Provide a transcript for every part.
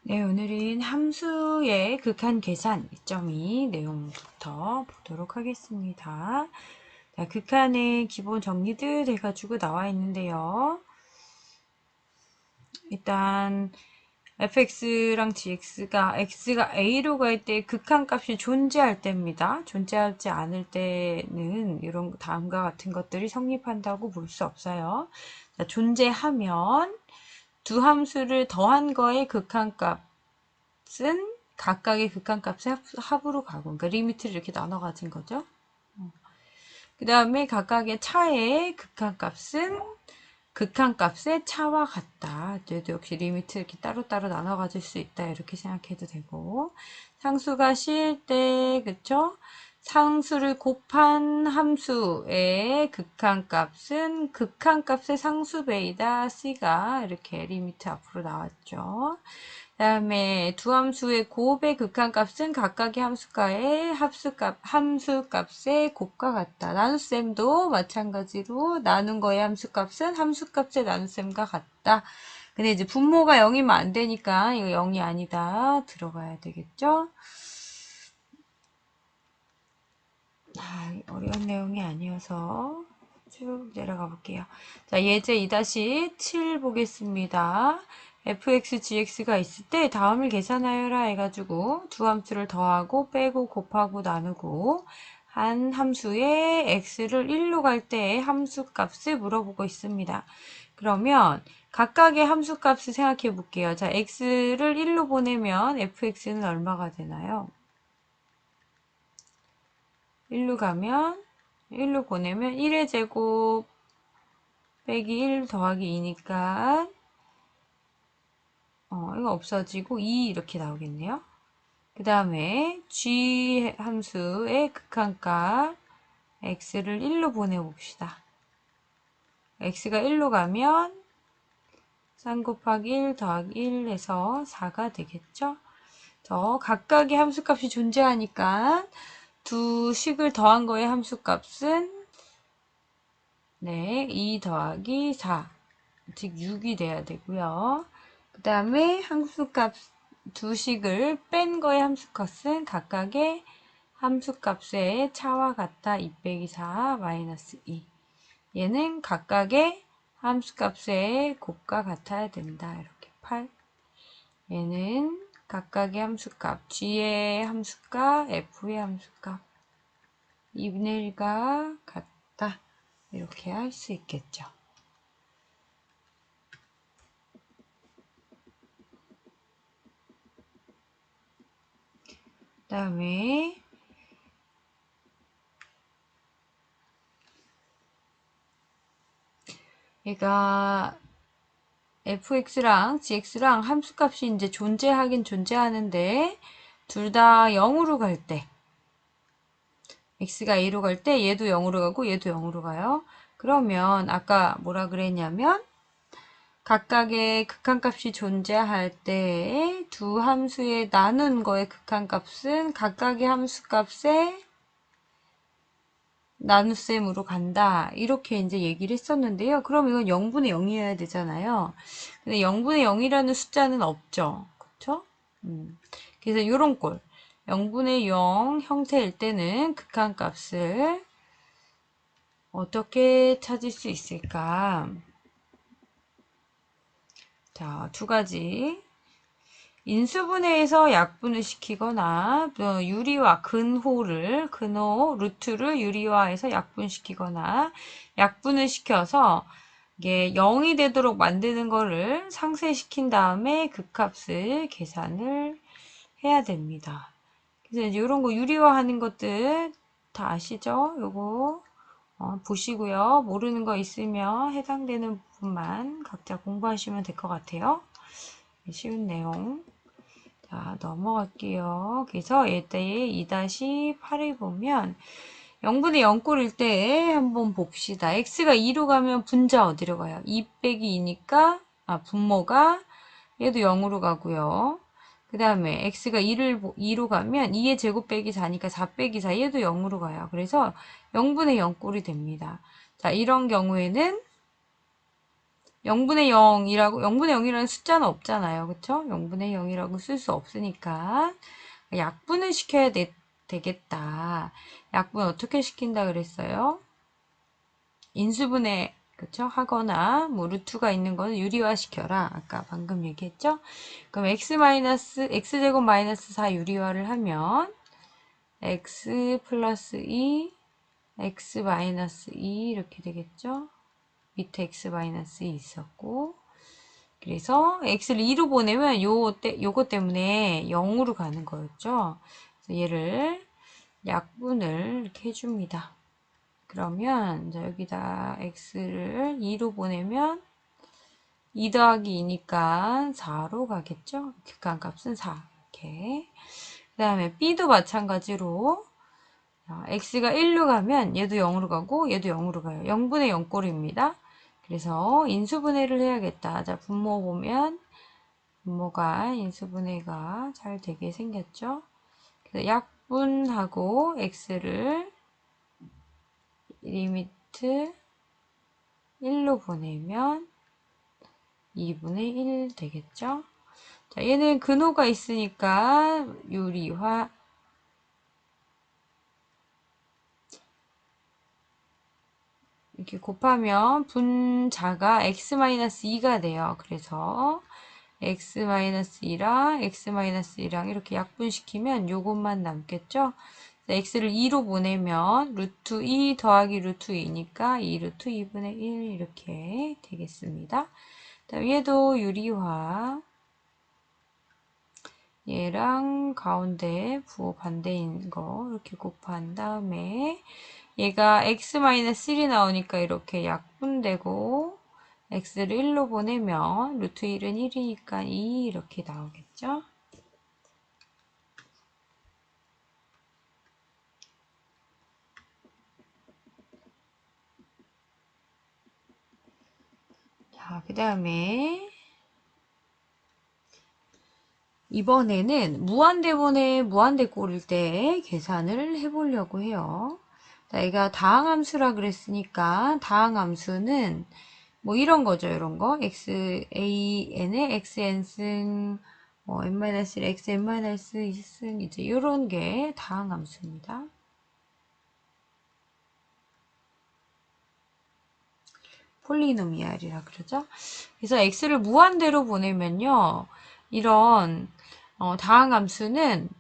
네, 오늘은 함수의 극한 계산 2.2 내용부터 보도록 하겠습니다. 자, 극한의 기본 정리들 해가지고 나와 있는데요. 일단 fx랑 gx가 x가 a로 갈 때 극한값이 존재할 때입니다. 존재하지 않을 때는 이런 다음과 같은 것들이 성립한다고 볼 수 없어요. 자, 존재하면 두 함수를 더한 거의 극한값 은 각각의 극한값의 합으로 가고, 그러니까 리미트를 이렇게 나눠 가진 거죠. 그 다음에 각각의 차의 극한값은 극한값의 차와 같다. 얘도 역시 리미트 이렇게 따로따로 나눠 가질 수 있다. 이렇게 생각해도 되고, 상수가 실 때, 그쵸? 상수를 곱한 함수의 극한값은 극한값의 상수배이다. C가 이렇게 리미트 앞으로 나왔죠. 그 다음에 두 함수의 곱의 극한값은 각각의 함수가의 함수값의 곱과 같다. 나눗셈도 마찬가지로 나눈 거의 함수값은 함수값의 나눗셈과 같다. 근데 이제 분모가 0이면 안 되니까 이거 0이 아니다. 들어가야 되겠죠? 어려운 내용이 아니어서 쭉 내려가 볼게요. 자, 예제 2-7 보겠습니다. fx, gx가 있을 때 다음을 계산하여라 해가지고 두 함수를 더하고 빼고 곱하고 나누고 한 함수의 x를 1로 갈 때의 함수값을 물어보고 있습니다. 그러면 각각의 함수값을 생각해 볼게요. 자, x를 1로 보내면 fx는 얼마가 되나요? 1로 가면 1로 보내면 1의 제곱 빼기 1 더하기 2니까 이거 없어지고 2 이렇게 나오겠네요. 그 다음에 g 함수의 극한값 x를 1로 보내봅시다. x가 1로 가면 3 곱하기 1 더하기 1 해서 4가 되겠죠. 각각의 함수값이 존재하니까 두 식을 더한 거의 함수값은 2 더하기 4, 즉 6이 돼야 되고요. 그 다음에 함수값 두 식을 뺀 거의 함수값은 각각의 함수값의 차와 같다. 2 빼기 4 마이너스 2. 얘는 각각의 함수값의 곱과 같아야 된다. 이렇게 8. 얘는 각각의 함수값, g의 함수값, f의 함수값 2분의 1과 같다. 이렇게 할 수 있겠죠. 그 다음에 얘가 fx랑 gx랑 함수값이 이제 존재하긴 존재하는데 둘 다 0으로 갈 때 x가 a로 갈 때 얘도 0으로 가고 얘도 0으로 가요. 그러면 아까 뭐라 그랬냐면 각각의 극한값이 존재할 때 두 함수의 나눈 거의 극한값은 각각의 함수값의 나눗셈으로 간다. 이렇게 이제 얘기를 했었는데요. 그럼 이건 0분의 0이어야 되잖아요. 근데 0분의 0이라는 숫자는 없죠. 그쵸? 그래서 이런 꼴. 0분의 0 형태일 때는 극한값을 어떻게 찾을 수 있을까? 자, 두 가지. 인수분해해서 약분을 시키거나 유리화 근호 루트를 유리화해서 약분시키거나 약분을 시켜서 이게 0이 되도록 만드는 거를 상쇄시킨 다음에 극값을 계산을 해야 됩니다. 그래서 이제 이런 거 유리화하는 것들 다 아시죠? 요거 보시고요. 모르는 거 있으면 해당되는 부분만 각자 공부하시면 될 것 같아요. 쉬운 내용. 자, 넘어갈게요. 그래서 얘때에 2-8을 보면 0분의 0꼴일 때 한번 봅시다. x가 2로 가면 분자 어디로 가요? 2 빼기 2니까 분모가 얘도 0으로 가고요. 그 다음에 x가 2로 가면 2의 제곱 빼기 4니까 4 빼기 4 얘도 0으로 가요. 그래서 0분의 0꼴이 됩니다. 자, 이런 경우에는 0분의 0이라고, 0분의 0이라는 숫자는 없잖아요. 그쵸? 0분의 0이라고 쓸 수 없으니까 약분을 시켜야 되겠다. 약분 어떻게 시킨다 그랬어요? 인수분해, 그쵸? 하거나, 뭐, 루트가 있는 거는 유리화 시켜라. 아까 방금 얘기했죠? 그럼 x제곱 마이너스 4 유리화를 하면, x 플러스 2, x 마이너스 2 이렇게 되겠죠? 밑에 x 마이너스 2 있었고, 그래서 x를 2로 보내면 요거 때문에 0으로 가는 거였죠. 그래서 얘를 약분을 이렇게 해줍니다. 그러면 이제 여기다 x를 2로 보내면 2 더하기 2니까 4로 가겠죠. 극한값은 4 이렇게. 그 다음에 b도 마찬가지로 x가 1로 가면 얘도 0으로 가고 얘도 0으로 가요. 0분의 0꼴입니다. 그래서 인수분해를 해야겠다. 자, 분모 보면 분모가 인수분해가 잘 되게 생겼죠. 그래서 약분하고 x를 리미트 1로 보내면 2분의 1 되겠죠. 자, 얘는 근호가 있으니까 유리화 이렇게 곱하면 분자가 x-2가 돼요. 그래서 x-2랑 x-2랑 이렇게 약분시키면 요것만 남겠죠. x를 2로 보내면 루트 2 더하기 루트 2니까 2 루트 2분의 1 이렇게 되겠습니다. 얘도 유리화 얘랑 가운데 부호 반대인 거 이렇게 곱한 다음에 얘가 x-1이 나오니까 이렇게 약분되고 x를 1로 보내면 루트 1은 1이니까 2 이렇게 나오겠죠. 자, 그 다음에 이번에는 무한대분의 무한대꼴일 때 계산을 해보려고 해요. 자, 얘가 다항함수라 그랬으니까 다항함수는 뭐 이런 거죠. 이런 거 xan의 xn승 n-1 xn-2승 이제 이런 게 다항함수입니다. 폴리노미알이라 그러죠. 그래서 x를 무한대로 보내면요. 이런 다항함수는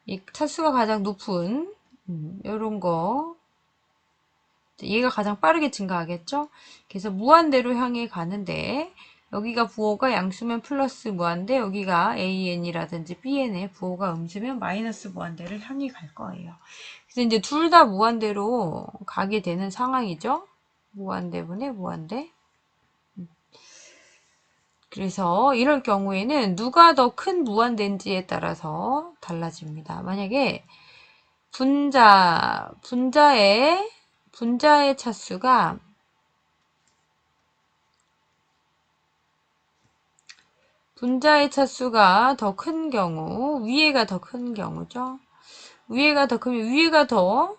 이 차수가 가장 높은 이런 거 얘가 가장 빠르게 증가하겠죠. 그래서 무한대로 향해 가는데 여기가 부호가 양수면 플러스 무한대, 여기가 an이라든지 bn의 부호가 음수면 마이너스 무한대를 향해 갈 거예요. 그래서 이제 둘 다 무한대로 가게 되는 상황이죠. 무한대분의 무한대. 그래서 이럴 경우에는 누가 더 큰 무한대인지에 따라서 달라집니다. 만약에 분자의 차수가 더 큰 경우, 위에가 더 큰 경우죠. 위에가 더 크면 위에가 더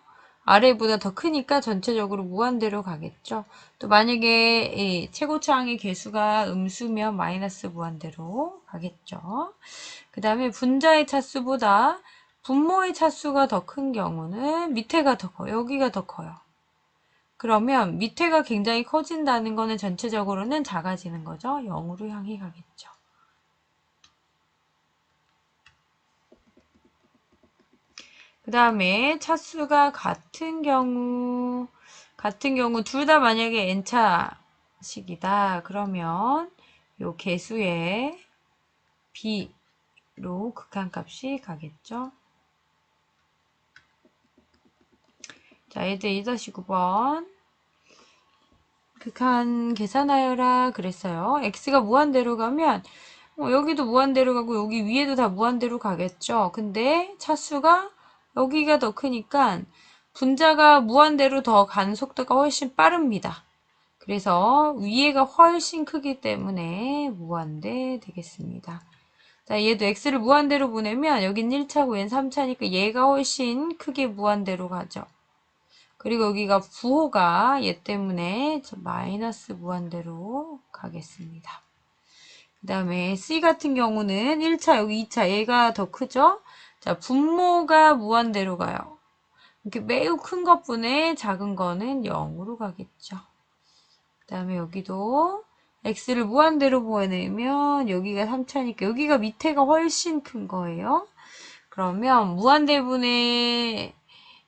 아래보다 더 크니까 전체적으로 무한대로 가겠죠. 또 만약에 이 최고차항의 개수가 음수면 마이너스 무한대로 가겠죠. 그 다음에 분자의 차수보다 분모의 차수가 더 큰 경우는 밑에가 더 커요. 여기가 더 커요. 그러면 밑에가 굉장히 커진다는 거는 전체적으로는 작아지는 거죠. 0으로 향해 가겠죠. 그 다음에 차수가 같은 경우 둘 다 만약에 n차식이다. 그러면 요 개수의 b로 극한값이 가겠죠. 자, 얘들 2-9번 극한 계산하여라 그랬어요. x가 무한대로 가면 여기도 무한대로 가고 여기 위에도 다 무한대로 가겠죠. 근데 차수가 여기가 더 크니까 분자가 무한대로 더 가는 속도가 훨씬 빠릅니다. 그래서 위에가 훨씬 크기 때문에 무한대 되겠습니다. 자, 얘도 x를 무한대로 보내면 여긴 1차고 얘는 3차니까 얘가 훨씬 크게 무한대로 가죠. 그리고 여기가 부호가 얘 때문에 저 마이너스 무한대로 가겠습니다. 그 다음에 C 같은 경우는 1차, 여기 2차, 얘가 더 크죠? 자, 분모가 무한대로 가요. 이렇게 매우 큰 것분에 작은 거는 0으로 가겠죠. 그 다음에 여기도 x를 무한대로 보내면 여기가 3차니까 여기가 밑에가 훨씬 큰 거예요. 그러면 무한대분의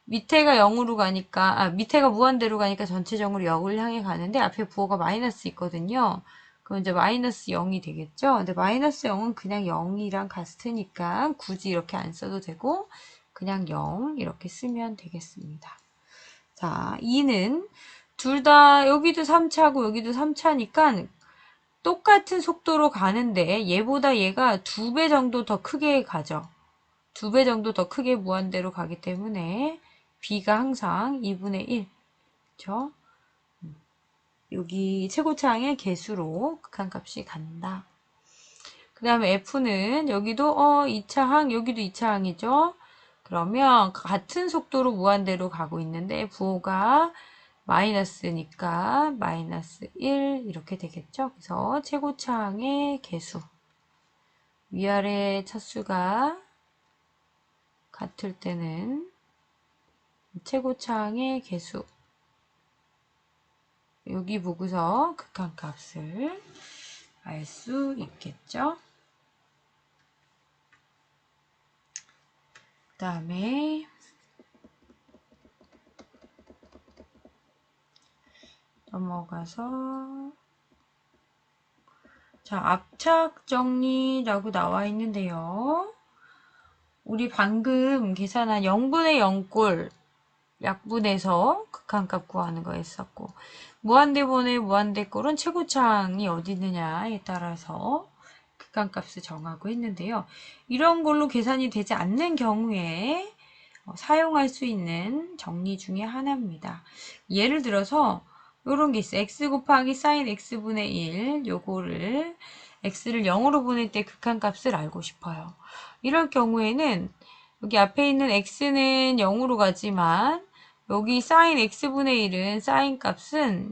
밑에가 0으로 가니까, 밑에가 무한대로 가니까 전체적으로 0을 향해 가는데 앞에 부호가 마이너스 있거든요. 그럼 이제 마이너스 0이 되겠죠? 근데 마이너스 0은 그냥 0이랑 같으니까 굳이 이렇게 안 써도 되고, 그냥 0 이렇게 쓰면 되겠습니다. 자, 2는 둘 다 여기도 3차고 여기도 3차니까 똑같은 속도로 가는데 얘보다 얘가 2배 정도 더 크게 가죠. 2배 정도 더 크게 무한대로 가기 때문에 b가 항상 2분의 1. 그쵸? 여기 최고차항의 개수로 극한값이 간다. 그 다음에 f는 여기도 2차항, 여기도 2차항이죠. 그러면 같은 속도로 무한대로 가고 있는데 부호가 마이너스니까 마이너스 1 이렇게 되겠죠. 그래서 최고차항의 개수 위아래 차수가 같을 때는 최고차항의 개수 여기 보고서 극한값을 알 수 있겠죠. 그 다음에 넘어가서 자, 압착 정리라고 나와 있는데요. 우리 방금 계산한 0분의 0꼴 약분해서 극한값 구하는 거 했었고 무한대분의 무한대꼴은 최고차항이 어디 있느냐에 따라서 극한값을 정하고 했는데요. 이런 걸로 계산이 되지 않는 경우에 사용할 수 있는 정리 중에 하나입니다. 예를 들어서 이런 게 있어요. x 곱하기 sin x분의 1 요거를 x를 0으로 보낼 때 극한값을 알고 싶어요. 이럴 경우에는 여기 앞에 있는 x는 0으로 가지만 여기 sin x분의 1은 sin 값은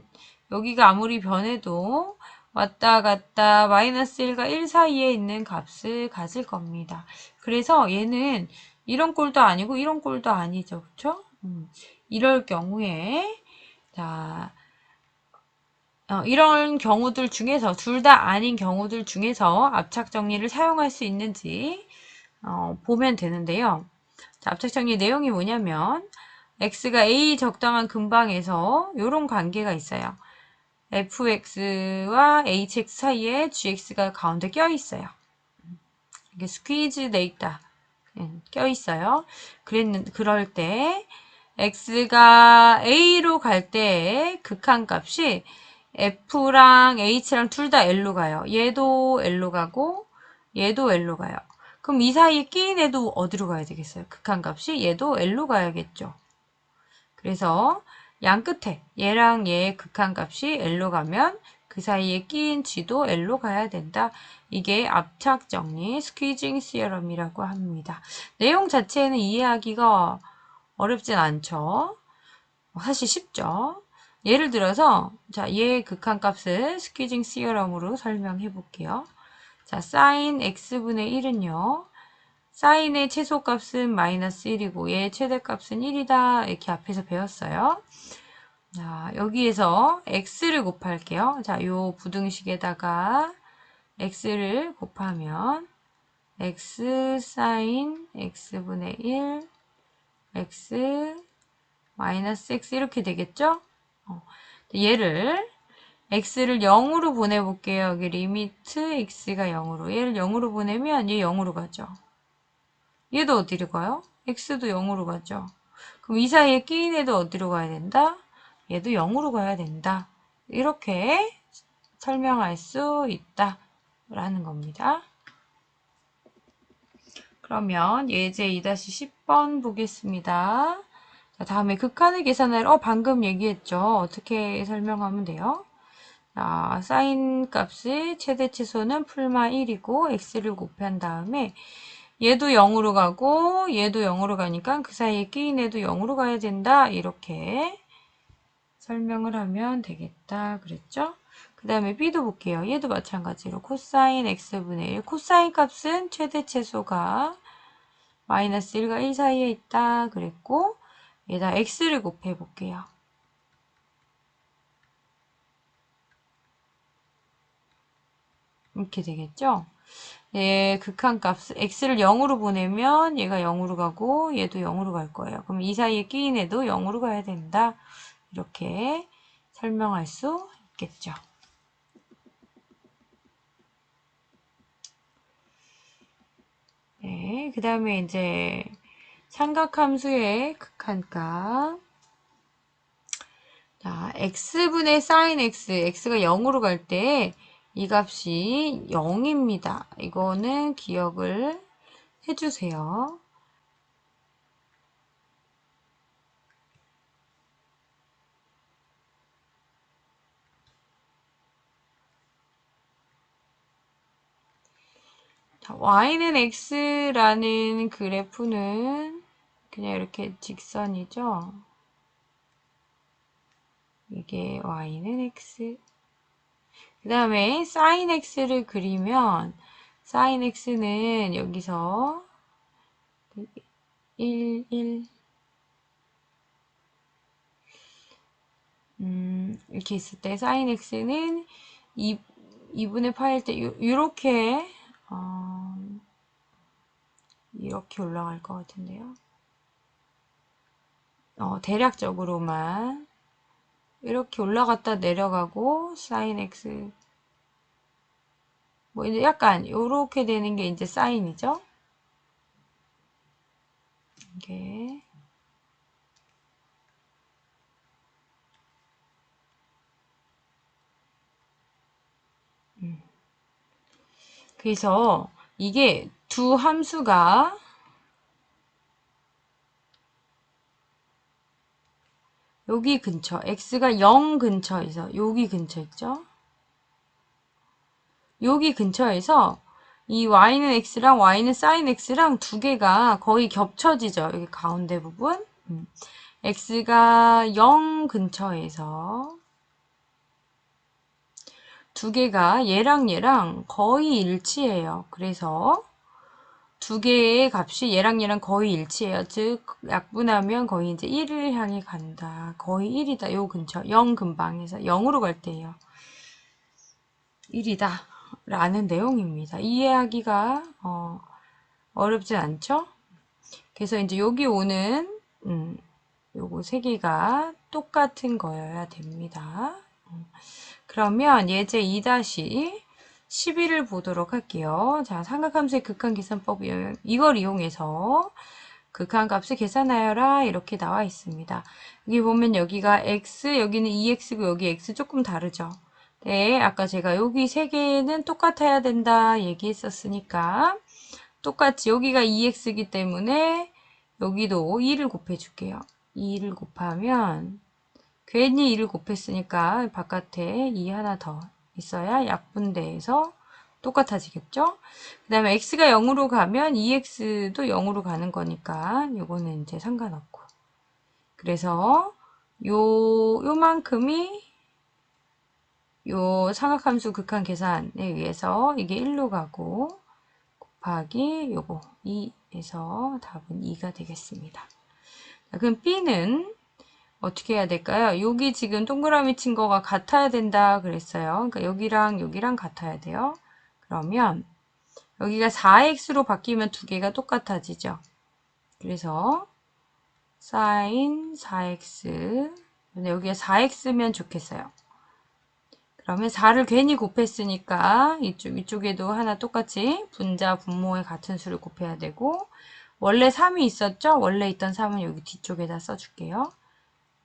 여기가 아무리 변해도 왔다 갔다 마이너스 1과 1 사이에 있는 값을 가질 겁니다. 그래서 얘는 이런 꼴도 아니고 이런 꼴도 아니죠. 그쵸? 이럴 경우에 자 이런 경우들 중에서 둘 다 아닌 경우들 중에서 압착 정리를 사용할 수 있는지 보면 되는데요. 자, 압착 정리 내용이 뭐냐면 x가 a 적당한 근방에서 이런 관계가 있어요. fx와 hx 사이에 gx가 가운데 껴 있어요. 이게 스퀴즈 돼 있다. 껴 있어요. 그럴 때 x가 a로 갈 때 극한값이 f랑 h랑 둘 다 l로 가요. 얘도 l로 가고 얘도 l로 가요. 그럼 이 사이에 끼인 애도 어디로 가야 되겠어요? 극한값이 얘도 l로 가야겠죠. 그래서 양 끝에 얘랑 얘의 극한값이 l로 가면 그 사이에 끼인 g도 l로 가야 된다. 이게 압착정리 스퀴징 시어럼이라고 합니다. 내용 자체는 이해하기가 어렵진 않죠. 사실 쉽죠. 예를 들어서 자, 얘의 극한값을 스퀴징 시어럼으로 설명해 볼게요. 자, sin x분의 1은요. 사인의 최소값은 마이너스 1이고 얘의 최대값은 1이다. 이렇게 앞에서 배웠어요. 자, 여기에서 x를 곱할게요. 자, 요 부등식에다가 x를 곱하면 x 사인 x분의 1 x 마이너스 x 이렇게 되겠죠? 얘를 x를 0으로 보내볼게요. 여기 리미트 x가 0으로 얘를 0으로 보내면 얘 0으로 가죠. 얘도 어디로 가요? x도 0으로 가죠. 그럼 이 사이에 끼인 애도 어디로 가야 된다? 얘도 0으로 가야 된다. 이렇게 설명할 수 있다. 라는 겁니다. 그러면 예제 2-10번 보겠습니다. 자, 다음에 극한의 계산을 방금 얘기했죠. 어떻게 설명하면 돼요? 자, 사인 값의 최대 최소는 풀마 1이고 x를 곱한 다음에 얘도 0으로 가고 얘도 0으로 가니까 그 사이에 끼인 애도 0으로 가야 된다. 이렇게 설명을 하면 되겠다. 그랬죠? 그 다음에 B도 볼게요. 얘도 마찬가지로 코사인 x분의 1. 코사인 값은 최대 최소가 마이너스 1과 1 사이에 있다. 그랬고 얘다 x를 곱해 볼게요. 이렇게 되겠죠? 얘 극한값 x를 0으로 보내면 얘가 0으로 가고 얘도 0으로 갈 거예요. 그럼 이 사이에 끼인 애도 0으로 가야 된다. 이렇게 설명할 수 있겠죠. 네, 그 다음에 이제 삼각함수의 극한값. 자, x분의 sin x, x가 0으로 갈 때 이 값이 0입니다. 이거는 기억을 해주세요. 자, y는 x라는 그래프는 그냥 이렇게 직선이죠. 이게 y는 x. 그 다음에 sin x를 그리면 sin x는 여기서 1, 1 이렇게 있을 때 sin x는 2분의 파일 때 이렇게 이렇게 올라갈 것 같은데요. 대략적으로만 이렇게 올라갔다 내려가고 sin x 뭐 이제 약간 이렇게 되는 게 이제 사인이죠. 이게 그래서 이게 두 함수가 여기 근처 x가 0 근처에서 여기 근처 있죠. 여기 근처에서 이 y는 x랑 y는 sin x랑 두 개가 거의 겹쳐지죠. 여기 가운데 부분. x가 0 근처에서 두 개가 얘랑 거의 일치해요. 그래서 두 개의 값이 얘랑 거의 일치해요. 즉 약분하면 거의 이제 1을 향해 간다. 거의 1이다. 요 근처 0 근방에서 0으로 갈 때예요. 1이다. 라는 내용입니다. 이해하기가 어렵지 않죠? 그래서 이제 여기 오는 요거 세 개가 똑같은 거여야 됩니다. 그러면 예제 2-11을 보도록 할게요. 자, 삼각함수의 극한계산법 이걸 이용해서 극한값을 계산하여라 이렇게 나와 있습니다. 여기 보면 여기가 x, 여기는 2x고 여기 x 조금 다르죠. 네, 아까 제가 여기 세 개는 똑같아야 된다 얘기했었으니까 똑같이 여기가 2x이기 때문에 여기도 2를 곱해줄게요. 2를 곱하면 괜히 2를 곱했으니까 바깥에 2 하나 더 있어야 약분대에서 똑같아지겠죠? 그 다음에 x가 0으로 가면 2x도 0으로 가는 거니까 요거는 이제 상관없고. 그래서 요만큼이 요 삼각함수 극한 계산에 의해서 이게 1로 가고 곱하기 요거 2에서 답은 2가 되겠습니다. 자, 그럼 B는 어떻게 해야 될까요? 여기 지금 동그라미 친 거가 같아야 된다 그랬어요. 그러니까 여기랑 여기랑 같아야 돼요. 그러면 여기가 4x로 바뀌면 두 개가 똑같아지죠. 그래서 sin 4x 근데 여기가 4x면 좋겠어요. 그러면 4를 괜히 곱했으니까 이쪽에도 하나 똑같이 분자 분모의 같은 수를 곱해야 되고 원래 3이 있었죠? 원래 있던 3은 여기 뒤쪽에다 써줄게요.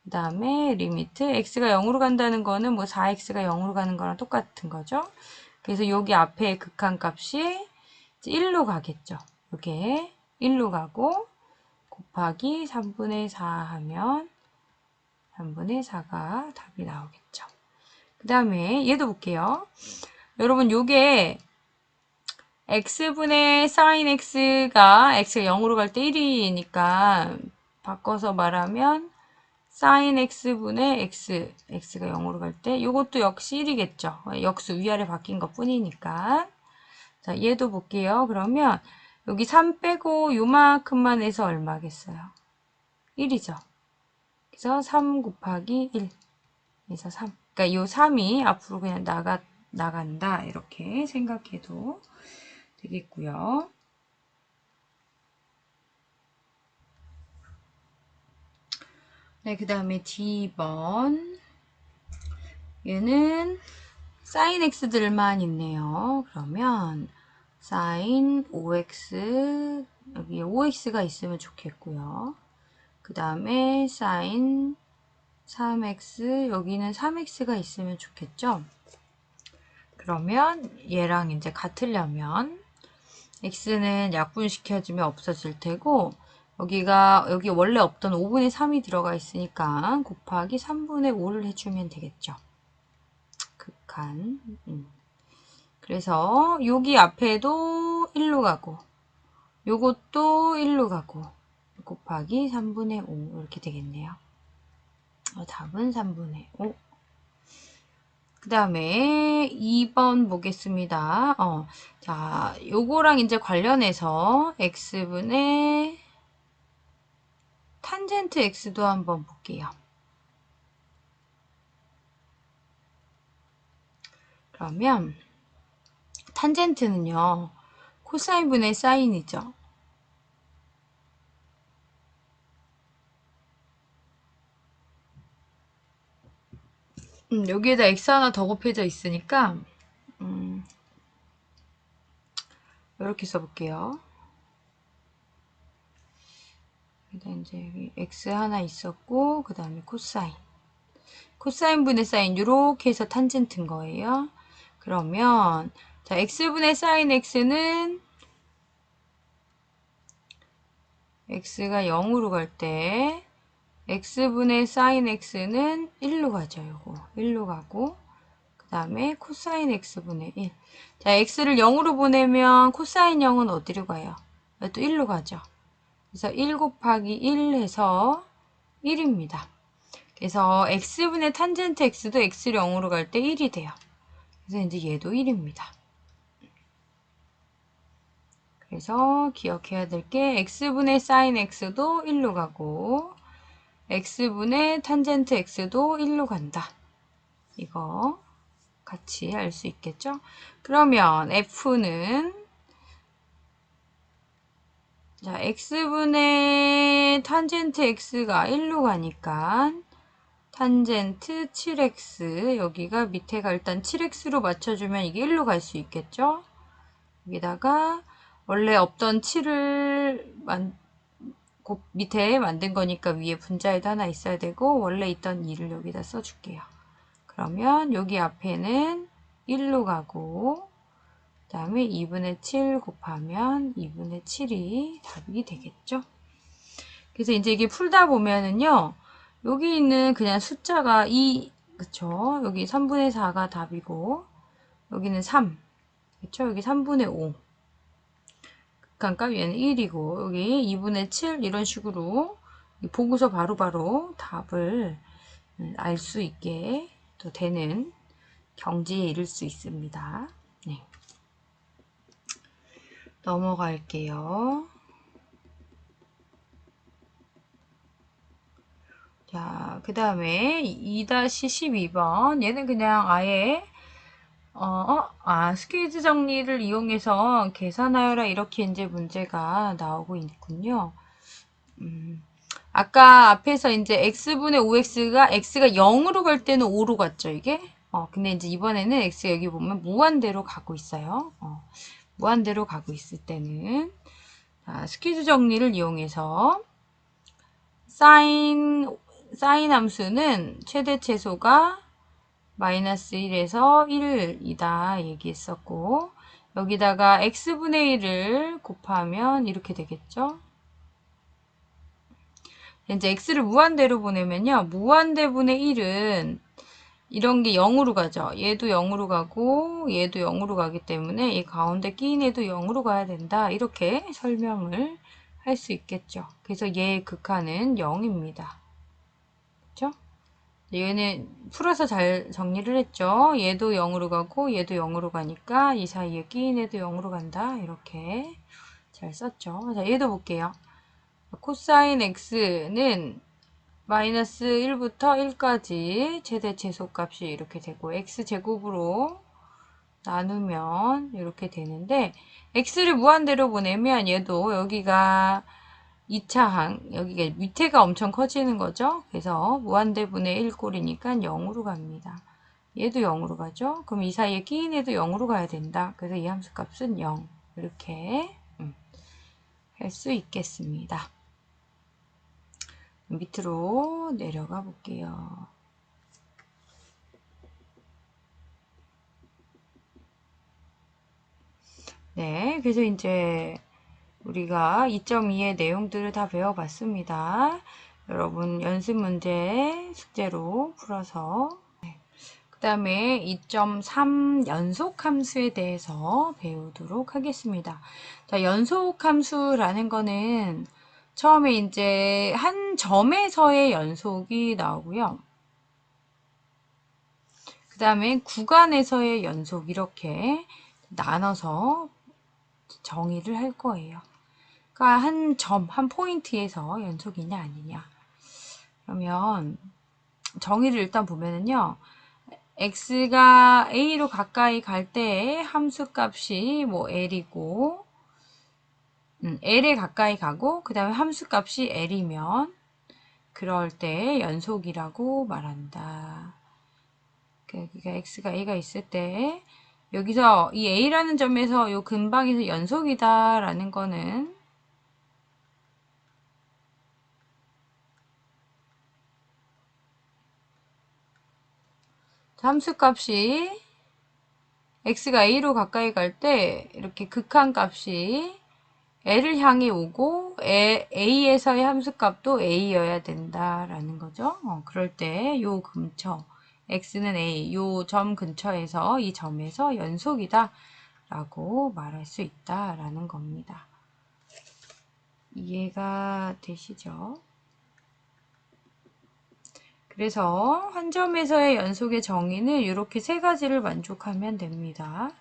그 다음에 리미트 x가 0으로 간다는 거는 뭐 4x가 0으로 가는 거랑 똑같은 거죠. 그래서 여기 앞에 극한값이 1로 가겠죠. 이게 1로 가고 곱하기 3분의 4 하면 3분의 4가 답이 나오겠죠. 그 다음에 얘도 볼게요. 여러분 요게 x분의 sin x가 0으로 갈 때 1이니까 바꿔서 말하면 sin x분의 x가 0으로 갈 때 이것도 역시 1이겠죠. 역수 위아래 바뀐 것 뿐이니까. 자, 얘도 볼게요. 그러면 여기 3 빼고 요만큼만 해서 얼마겠어요? 1이죠. 그래서 3 곱하기 1 에서 3. 그러니까 요 3이 앞으로 그냥 나간다. 이렇게 생각해도 되겠고요. 네, 그 다음에 D번. 얘는 sin x들만 있네요. 그러면 sin 5x, 여기에 5x가 있으면 좋겠고요. 그 다음에 sin 3x, 여기는 3x가 있으면 좋겠죠. 그러면 얘랑 이제 같으려면 x는 약분시켜주면 없어질 테고, 여기 원래 없던 5분의 3이 들어가 있으니까 곱하기 3분의 5를 해주면 되겠죠. 극한. 그래서 여기 앞에도 1로 가고 요것도 1로 가고 곱하기 3분의 5 이렇게 되겠네요. 답은 3분의 5. 그 다음에 2번 보겠습니다. 자, 요거랑 이제 관련해서 x분의 탄젠트 x도 한번 볼게요. 그러면 탄젠트는요, 코사인분의 사인이죠. 여기에다 x 하나 더 곱해져 있으니까 이렇게 써볼게요. 일단 이제 여기 x 하나 있었고 그 다음에 코사인 분의 사인 이렇게 해서 탄젠트인 거예요. 그러면 자 x분의 사인 x는 x가 0으로 갈 때 x분의 사인 x는 1로 가죠. 요거 1로 가고 그 다음에 코사인 x분의 1. 자 x를 0으로 보내면 코사인 0은 어디로 가요? 또 1로 가죠. 그래서 1 곱하기 1 해서 1입니다. 그래서 x분의 탄젠트 x도 x를 0으로 갈 때 1이 돼요. 그래서 이제 얘도 1입니다. 그래서 기억해야 될 게 x분의 사인 x도 1로 가고 x분의 탄젠트 x도 1로 간다. 이거 같이 알 수 있겠죠? 그러면 f는 자 x분의 탄젠트 x가 1로 가니까 탄젠트 7x 여기가 밑에가 일단 7x로 맞춰주면 이게 1로 갈 수 있겠죠? 여기다가 원래 없던 7을 밑에 만든 거니까 위에 분자에도 하나 있어야 되고 원래 있던 2를 여기다 써줄게요. 그러면 여기 앞에는 1로 가고 그 다음에 2분의 7 곱하면 2분의 7이 답이 되겠죠? 그래서 이제 이게 풀다 보면은요. 여기 있는 그냥 숫자가 2, 그쵸? 여기 3분의 4가 답이고 여기는 3, 그쵸? 여기 3분의 5 극한값 얘는 1이고 여기 2분의 7 이런 식으로 보고서 바로바로 답을 알 수 있게 또 되는 경지에 이를 수 있습니다. 네. 넘어갈게요. 자, 그 다음에 2-12번 얘는 그냥 아예 스퀴즈 정리를 이용해서 계산하여라 이렇게 이제 문제가 나오고 있군요. 아까 앞에서 이제 x분의 5x가 x가 0으로 갈 때는 5로 갔죠, 이게? 근데 이제 이번에는 x가 여기 보면 무한대로 가고 있어요. 무한대로 가고 있을 때는 스퀴즈 정리를 이용해서 사인 함수는 최대 최소가 마이너스 1에서 1이다 얘기했었고 여기다가 x분의 1을 곱하면 이렇게 되겠죠. 이제 x를 무한대로 보내면요. 무한대분의 1은 이런 게 0으로 가죠. 얘도 0으로 가고 얘도 0으로 가기 때문에 이 가운데 끼인 애도 0으로 가야 된다. 이렇게 설명을 할 수 있겠죠. 그래서 얘의 극한은 0입니다. 그렇죠? 얘는 풀어서 잘 정리를 했죠. 얘도 0으로 가고 얘도 0으로 가니까 이 사이에 끼인 애도 0으로 간다. 이렇게 잘 썼죠. 자, 얘도 볼게요. 코사인 x는 마이너스 1부터 1까지 최대 최소값이 이렇게 되고 x제곱으로 나누면 이렇게 되는데 x를 무한대로 보내면 얘도 여기가 2차항 여기가 밑에가 엄청 커지는 거죠. 그래서 무한대분의 1꼴이니까 0으로 갑니다. 얘도 0으로 가죠. 그럼 이 사이에 끼인 애도 0으로 가야 된다. 그래서 이 함수값은 0 이렇게 할 수 있겠습니다. 밑으로 내려가 볼게요. 네, 그래서 이제 우리가 2.2의 내용들을 다 배워봤습니다. 여러분 연습 문제 숙제로 풀어서 그 다음에 2.3 연속함수에 대해서 배우도록 하겠습니다. 자, 연속함수라는 거는 처음에 이제 한 점에서의 연속이 나오고요. 그 다음에 구간에서의 연속 이렇게 나눠서 정의를 할 거예요. 그러니까 한 점, 한 포인트에서 연속이냐 아니냐. 그러면 정의를 일단 보면은요. x가 a로 가까이 갈 때 함수값이 뭐 l이고 l에 가까이 가고 그 다음에 함수값이 l이면 그럴 때 연속이라고 말한다. 그러니까 x가 a가 있을 때 여기서 이 a라는 점에서 요 근방에서 연속이다라는 거는 함수값이 x가 a로 가까이 갈 때 이렇게 극한값이 l을 향해 오고 a에서의 함수값도 a여야 된다라는 거죠. 그럴 때 요 근처 x는 a 요 점 근처에서 이 점에서 연속이다 라고 말할 수 있다라는 겁니다. 이해가 되시죠? 그래서 한 점에서의 연속의 정의는 이렇게 세 가지를 만족하면 됩니다.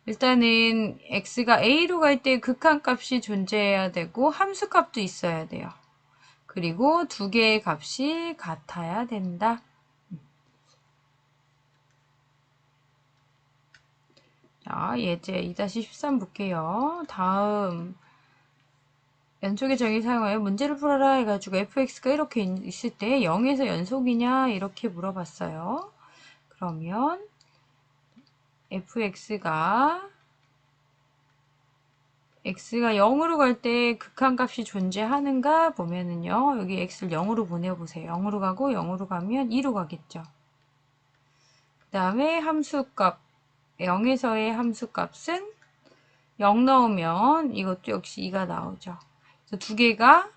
일단은 x가 a로 갈 때 극한값이 존재해야 되고 함수값도 있어야 돼요. 그리고 두 개의 값이 같아야 된다. 자, 예제 2-13 볼게요. 다음 연속의 정의 사용하여 문제를 풀어라 해가지고 fx가 이렇게 있을 때 0에서 연속이냐 이렇게 물어봤어요. 그러면 fx가 x가 0으로 갈 때 극한값이 존재하는가 보면은요. 여기 x를 0으로 보내보세요. 0으로 가고 0으로 가면 2로 가겠죠. 그 다음에 함수값 0에서의 함수값은 0 넣으면 이것도 역시 2가 나오죠. 그래서 두 개가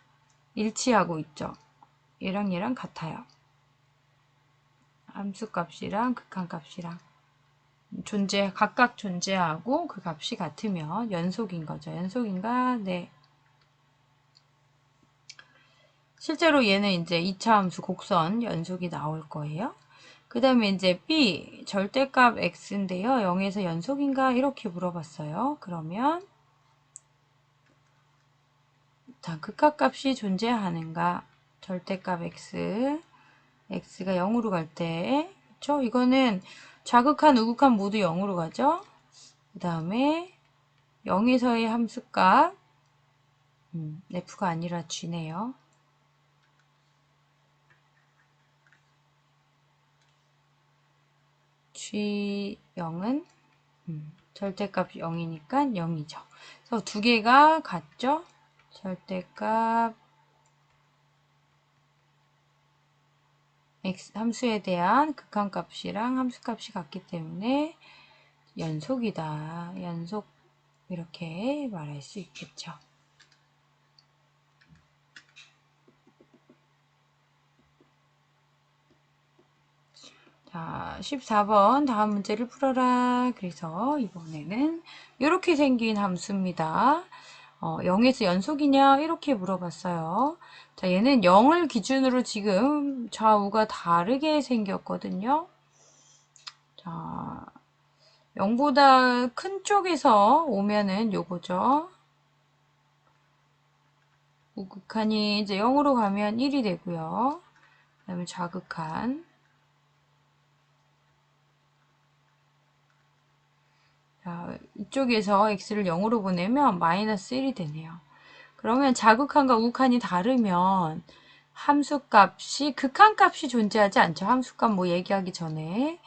일치하고 있죠. 얘랑 얘랑 같아요. 함수값이랑 극한값이랑 각각 존재하고 그 값이 같으면 연속인 거죠. 연속인가? 네. 실제로 얘는 이제 2차 함수 곡선 연속이 나올 거예요. 그 다음에 이제 b 절대값 x인데요. 0에서 연속인가? 이렇게 물어봤어요. 그러면 자, 극한값이 존재하는가? 절대값 x x가 0으로 갈 때, 그쵸? 이거는 좌극한, 우극한 모두 0으로 가죠? 그 다음에 0에서의 함수값, f가 아니라 g네요. g 0은 절대값 0이니까 0이죠. 그래서 두 개가 같죠? 절대값 x 함수에 대한 극한값이랑 함수값이 같기 때문에 연속이다. 연속 이렇게 말할 수 있겠죠. 자, 14번 다음 문제를 풀어라. 그래서 이번에는 이렇게 생긴 함수입니다. 0에서 연속이냐? 이렇게 물어봤어요. 자, 얘는 0을 기준으로 지금 좌우가 다르게 생겼거든요. 자, 0보다 큰 쪽에서 오면은 요거죠. 우극한이 이제 0으로 가면 1이 되고요. 그 다음에 좌극한. 자, 이쪽에서 x를 0으로 보내면 마이너스 1이 되네요. 그러면 자극한과 우극한이 다르면 함수값이 극한값이 존재하지 않죠. 함수값 뭐 얘기하기 전에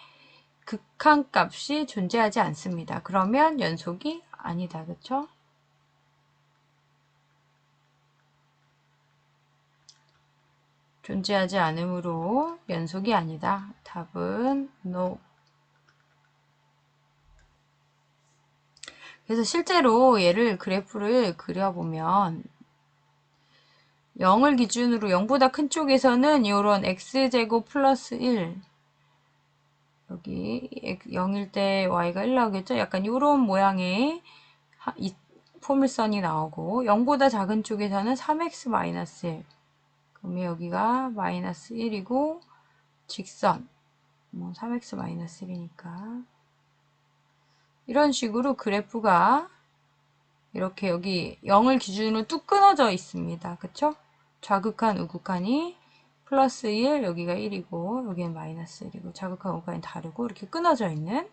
극한값이 존재하지 않습니다. 그러면 연속이 아니다. 그쵸? 존재하지 않으므로 연속이 아니다. 답은 NO. 그래서 실제로 얘를 그래프를 그려보면 0을 기준으로 0보다 큰 쪽에서는 이런 x제곱 플러스 1 여기 0일 때 y가 1 나오겠죠? 약간 이런 모양의 포물선이 나오고 0보다 작은 쪽에서는 3x 마이너스 1 그러면 여기가 마이너스 1이고 직선 뭐 3x 마이너스 1이니까 이런 식으로 그래프가 이렇게 여기 0을 기준으로 뚝 끊어져 있습니다. 그쵸? 좌극한, 우극한이 플러스 1, 여기가 1이고 여기는 마이너스 1이고 좌극한, 우극한이 다르고 이렇게 끊어져 있는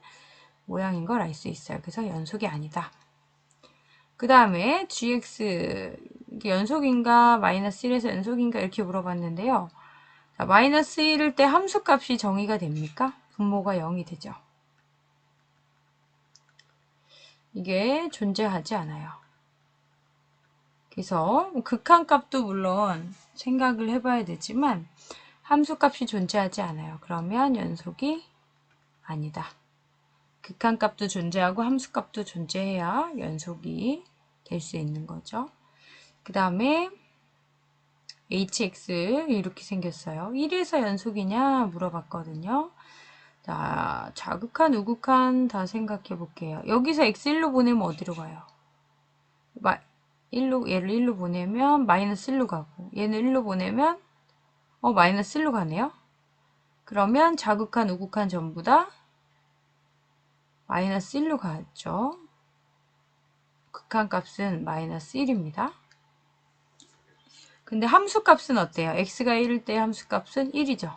모양인 걸 알 수 있어요. 그래서 연속이 아니다. 그 다음에 gx 이게 연속인가 마이너스 1에서 연속인가 이렇게 물어봤는데요. 자, 마이너스 1일 때 함수값이 정의가 됩니까? 분모가 0이 되죠. 이게 존재하지 않아요. 그래서 극한값도 물론 생각을 해봐야 되지만 함수값이 존재하지 않아요. 그러면 연속이 아니다. 극한값도 존재하고 함수값도 존재해야 연속이 될 수 있는 거죠. 그 다음에 hx 이렇게 생겼어요. 1에서 연속이냐 물어봤거든요. 자, 자극한, 우극한 다 생각해 볼게요. 여기서 x1로 보내면 어디로 가요? 1로, 얘를 1로 보내면 마이너스 1로 가고 얘는 1로 보내면 마이너스 1로 가네요. 그러면 자극한, 우극한 전부 다 마이너스 1로 갔죠. 극한값은 마이너스 1입니다. 근데 함수값은 어때요? x가 1일 때 함수값은 1이죠.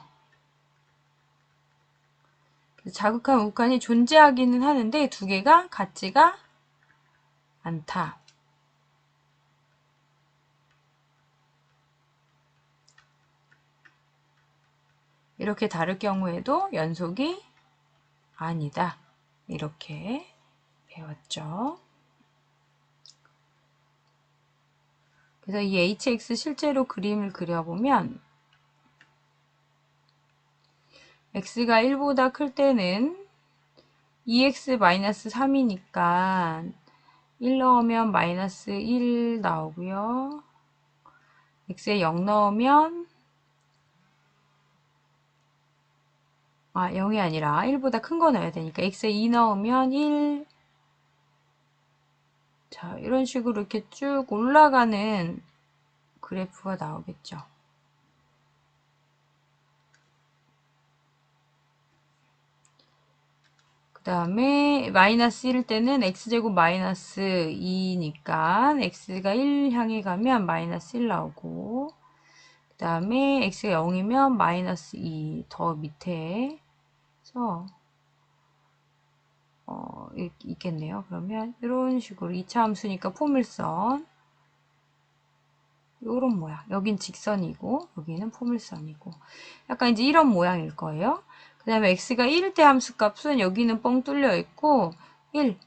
자극한, 우극한이 존재하기는 하는데 두 개가 같지가 않다. 이렇게 다를 경우에도 연속이 아니다. 이렇게 배웠죠. 그래서 이 hx 실제로 그림을 그려보면 x가 1보다 클 때는 2x-3이니까 1 넣으면 마이너스 1 나오고요. x에 0 넣으면 0이 아니라 1보다 큰 거 넣어야 되니까 x에 2 넣으면 1 자, 이런 식으로 이렇게 쭉 올라가는 그래프가 나오겠죠. 그 다음에 마이너스 1일 때는 x제곱 마이너스 2니까 x가 1 향해 가면 마이너스 1 나오고 그 다음에 x가 0이면 마이너스 2 더 밑에서 있겠네요. 그러면 이런 식으로 2차 함수니까 포물선 요런 모양. 여긴 직선이고 여기는 포물선이고 약간 이제 이런 모양일 거예요. 그 다음에 x가 1일 때 함수값은 여기는 뻥 뚫려 있고 1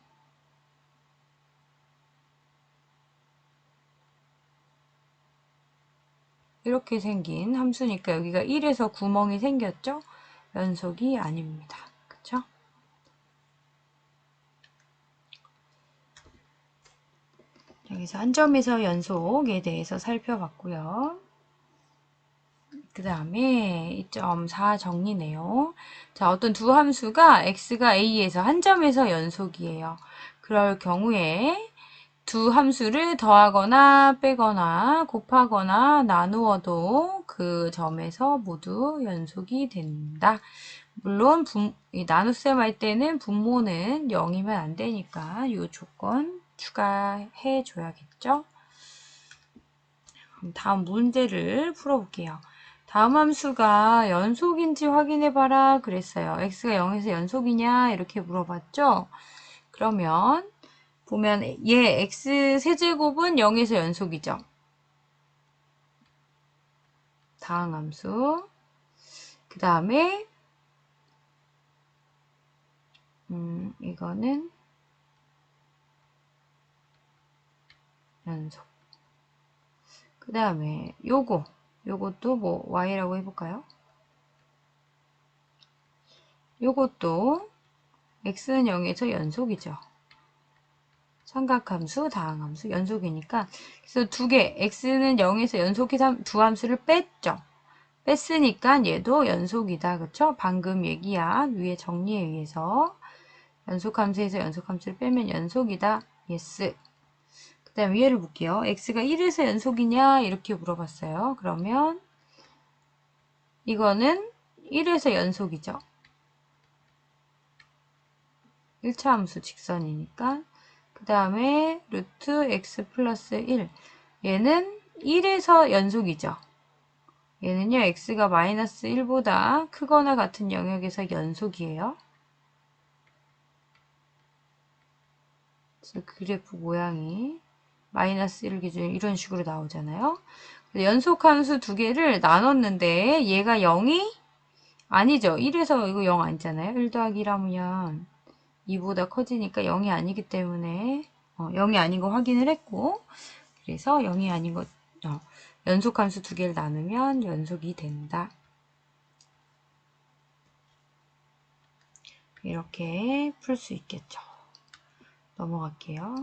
이렇게 생긴 함수니까 여기가 1에서 구멍이 생겼죠? 연속이 아닙니다. 그쵸? 여기서 한 점에서 연속에 대해서 살펴봤고요. 그 다음에 2.4 정리네요. 자, 어떤 두 함수가 x가 a에서 한 점에서 연속이에요. 그럴 경우에 두 함수를 더하거나 빼거나 곱하거나 나누어도 그 점에서 모두 연속이 된다. 물론 나눗셈 할 때는 분모는 0이면 안 되니까 이 조건 추가해 줘야겠죠. 그럼 다음 문제를 풀어볼게요. 다음 함수가 연속인지 확인해봐라 그랬어요. x가 0에서 연속이냐 이렇게 물어봤죠. 그러면 보면 얘 x 세제곱은 0에서 연속이죠. 다음 함수. 그 다음에 이거는 연속. 그 다음에 요것도 뭐 y라고 해볼까요? 요것도 x는 0에서 연속이죠. 삼각함수, 다항함수, 연속이니까 그래서 두 개, x는 0에서 연속해서 두 함수를 뺐죠. 뺐으니까 얘도 연속이다. 그쵸? 방금 얘기한 위에 정리에 의해서 연속함수에서 연속함수를 빼면 연속이다. yes. 그 다음 위에를 볼게요. x가 1에서 연속이냐 이렇게 물어봤어요. 그러면 이거는 1에서 연속이죠. 1차 함수 직선이니까. 그 다음에 루트 x 플러스 1. 얘는 1에서 연속이죠. 얘는요, x가 마이너스 1보다 크거나 같은 영역에서 연속이에요. 그래서 그래프 모양이 마이너스 1 기준에 이런 식으로 나오잖아요. 연속함수 두 개를 나눴는데 얘가 0이 아니죠. 1에서 이거 0 아니잖아요. 1 더하기 1하면 2보다 커지니까 0이 아니기 때문에 0이 아닌 거 확인을 했고 그래서 0이 아닌 거 연속함수 두 개를 나누면 연속이 된다. 이렇게 풀 수 있겠죠. 넘어갈게요.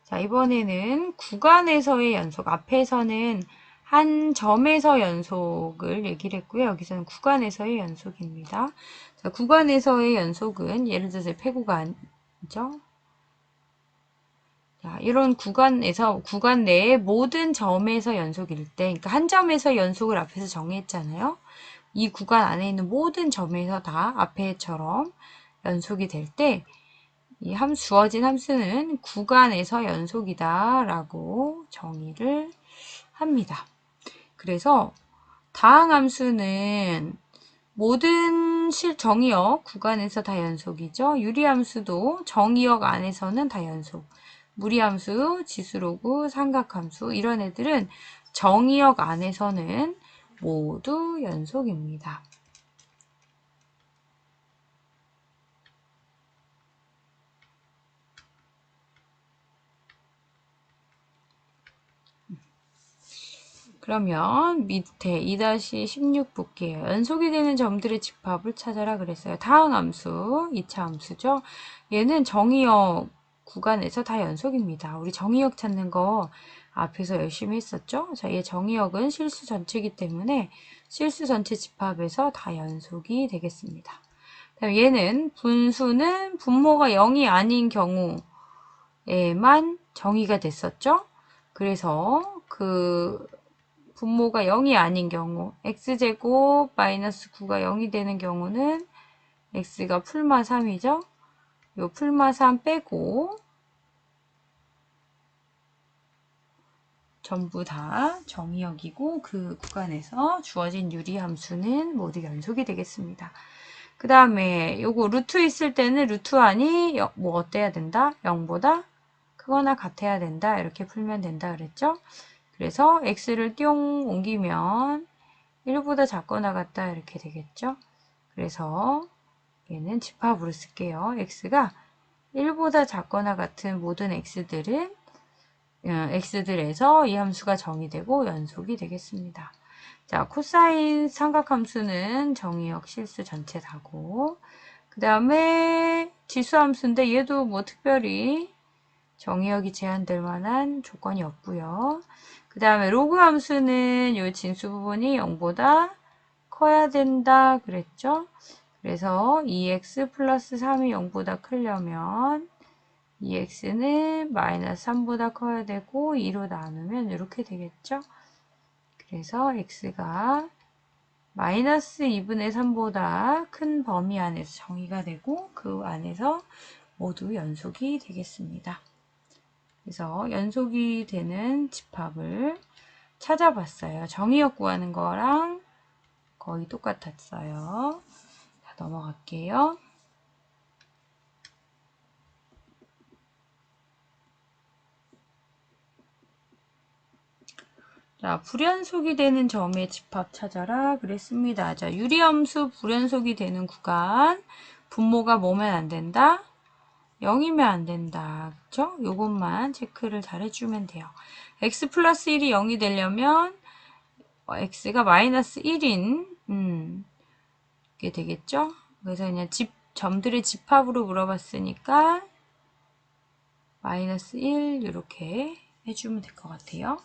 자, 이번에는 구간에서의 연속. 앞에서는 한 점에서 연속을 얘기를 했고요. 여기서는 구간에서의 연속입니다. 자, 구간에서의 연속은 예를 들어서 폐구간이죠. 자, 이런 구간에서 구간 내의 모든 점에서 연속일 때, 그러니까 한 점에서 연속을 앞에서 정했잖아요. 이 구간 안에 있는 모든 점에서 다 앞에처럼 연속이 될 때, 이 주어진 함수는 구간에서 연속이다 라고 정의를 합니다. 그래서 다항함수는 모든 정의역 구간에서 다 연속이죠. 유리함수도 정의역 안에서는 다 연속. 무리함수, 지수로그, 삼각함수 이런 애들은 정의역 안에서는 모두 연속입니다. 그러면 밑에 2-16 볼게요. 연속이 되는 점들의 집합을 찾아라 그랬어요. 다항함수, 2차 함수죠. 얘는 정의역 구간에서 다 연속입니다. 우리 정의역 찾는 거 앞에서 열심히 했었죠. 자, 얘 정의역은 실수 전체이기 때문에 실수 전체 집합에서 다 연속이 되겠습니다. 그다음 얘는 분수는 분모가 0이 아닌 경우에만 정의가 됐었죠. 그래서 그 분모가 0이 아닌 경우 x제곱 마이너스 9가 0이 되는 경우는 x가 풀마 3이죠. 요 풀마 3 빼고 전부 다 정의역이고 그 구간에서 주어진 유리함수는 모두 연속이 되겠습니다. 그 다음에 요거 루트 있을 때는 루트 안이 뭐 어때야 된다? 0보다 크거나 같아야 된다. 이렇게 풀면 된다 그랬죠? 그래서 x를 띵 옮기면 1보다 작거나 같다 이렇게 되겠죠. 그래서 얘는 집합으로 쓸게요. x가 1보다 작거나 같은 모든 x들에서 이 함수가 정의되고 연속이 되겠습니다. 자, 코사인 삼각함수는 정의역 실수 전체 다고 그 다음에 지수함수인데 얘도 뭐 특별히 정의역이 제한될 만한 조건이 없고요. 그 다음에 로그 함수는 이 진수 부분이 0보다 커야 된다 그랬죠. 그래서 2x 플러스 3이 0보다 크려면 2x는 마이너스 3보다 커야 되고 2로 나누면 이렇게 되겠죠. 그래서 x가 마이너스 2분의 3보다 큰 범위 안에서 정의가 되고 그 안에서 모두 연속이 되겠습니다. 그래서 연속이 되는 집합을 찾아봤어요. 정의역 구하는 거랑 거의 똑같았어요. 자, 넘어갈게요. 자, 불연속이 되는 점의 집합 찾아라 그랬습니다. 자, 유리함수 불연속이 되는 구간 분모가 뭐면 안 된다? 0이면 안 된다. 그쵸? 요것만 체크를 잘 해주면 돼요. x 플러스 1이 0이 되려면 x가 마이너스 1인 게 되겠죠? 그래서 그냥 점들의 집합으로 물어봤으니까 마이너스 1 이렇게 해주면 될 것 같아요.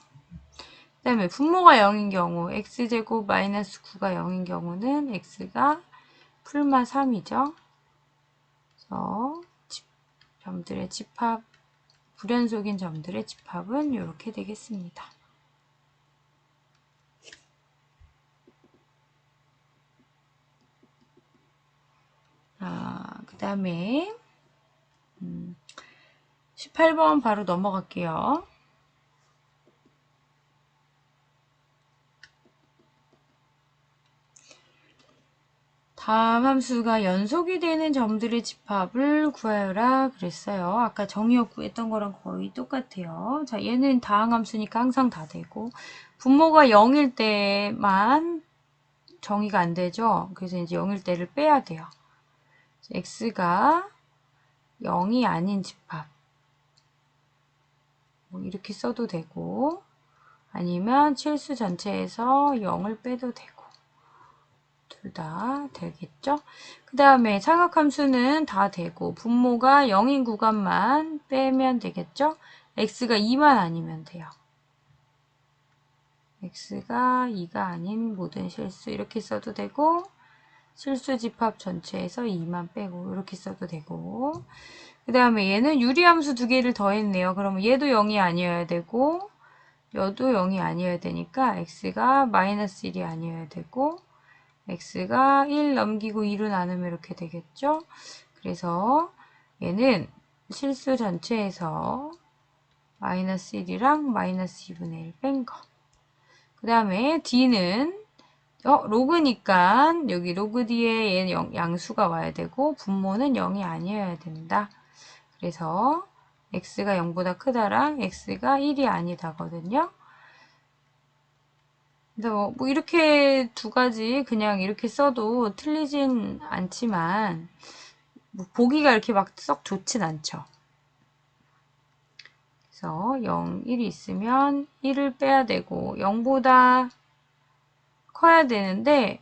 그 다음에 분모가 0인 경우 x제곱 마이너스 9가 0인 경우는 x가 풀마 3이죠. 그래서 점들의 집합, 불연속인 점들의 집합은 이렇게 되겠습니다. 그 다음에 18번 바로 넘어갈게요. 다음 함수가 연속이 되는 점들의 집합을 구하여라 그랬어요. 아까 정의역 구했던 거랑 거의 똑같아요. 자, 얘는 다항 함수니까 항상 다 되고 분모가 0일 때만 정의가 안 되죠. 그래서 이제 0일 때를 빼야 돼요. x가 0이 아닌 집합 뭐 이렇게 써도 되고 아니면 실수 전체에서 0을 빼도 되고 둘 다 되겠죠? 그 다음에 상역함수는 다 되고 분모가 0인 구간만 빼면 되겠죠? x가 2만 아니면 돼요. x가 2가 아닌 모든 실수 이렇게 써도 되고 실수 집합 전체에서 2만 빼고 이렇게 써도 되고 그 다음에 얘는 유리함수 두 개를 더했네요. 그러면 얘도 0이 아니어야 되고 얘도 0이 아니어야 되니까 x가 마이너스 1이 아니어야 되고 x가 1 넘기고 2로 나누면 이렇게 되겠죠. 그래서 얘는 실수 전체에서 마이너스 1이랑 마이너스 2분의 1 뺀 거. 그 다음에 d는 로그니까 여기 로그 뒤에 얘는 양수가 와야 되고 분모는 0이 아니어야 된다. 그래서 x가 0보다 크다랑 x가 1이 아니다거든요. 그래서 뭐 이렇게 두 가지 그냥 이렇게 써도 틀리진 않지만 뭐 보기가 이렇게 막 썩 좋진 않죠. 그래서 0, 1이 있으면 1을 빼야 되고 0보다 커야 되는데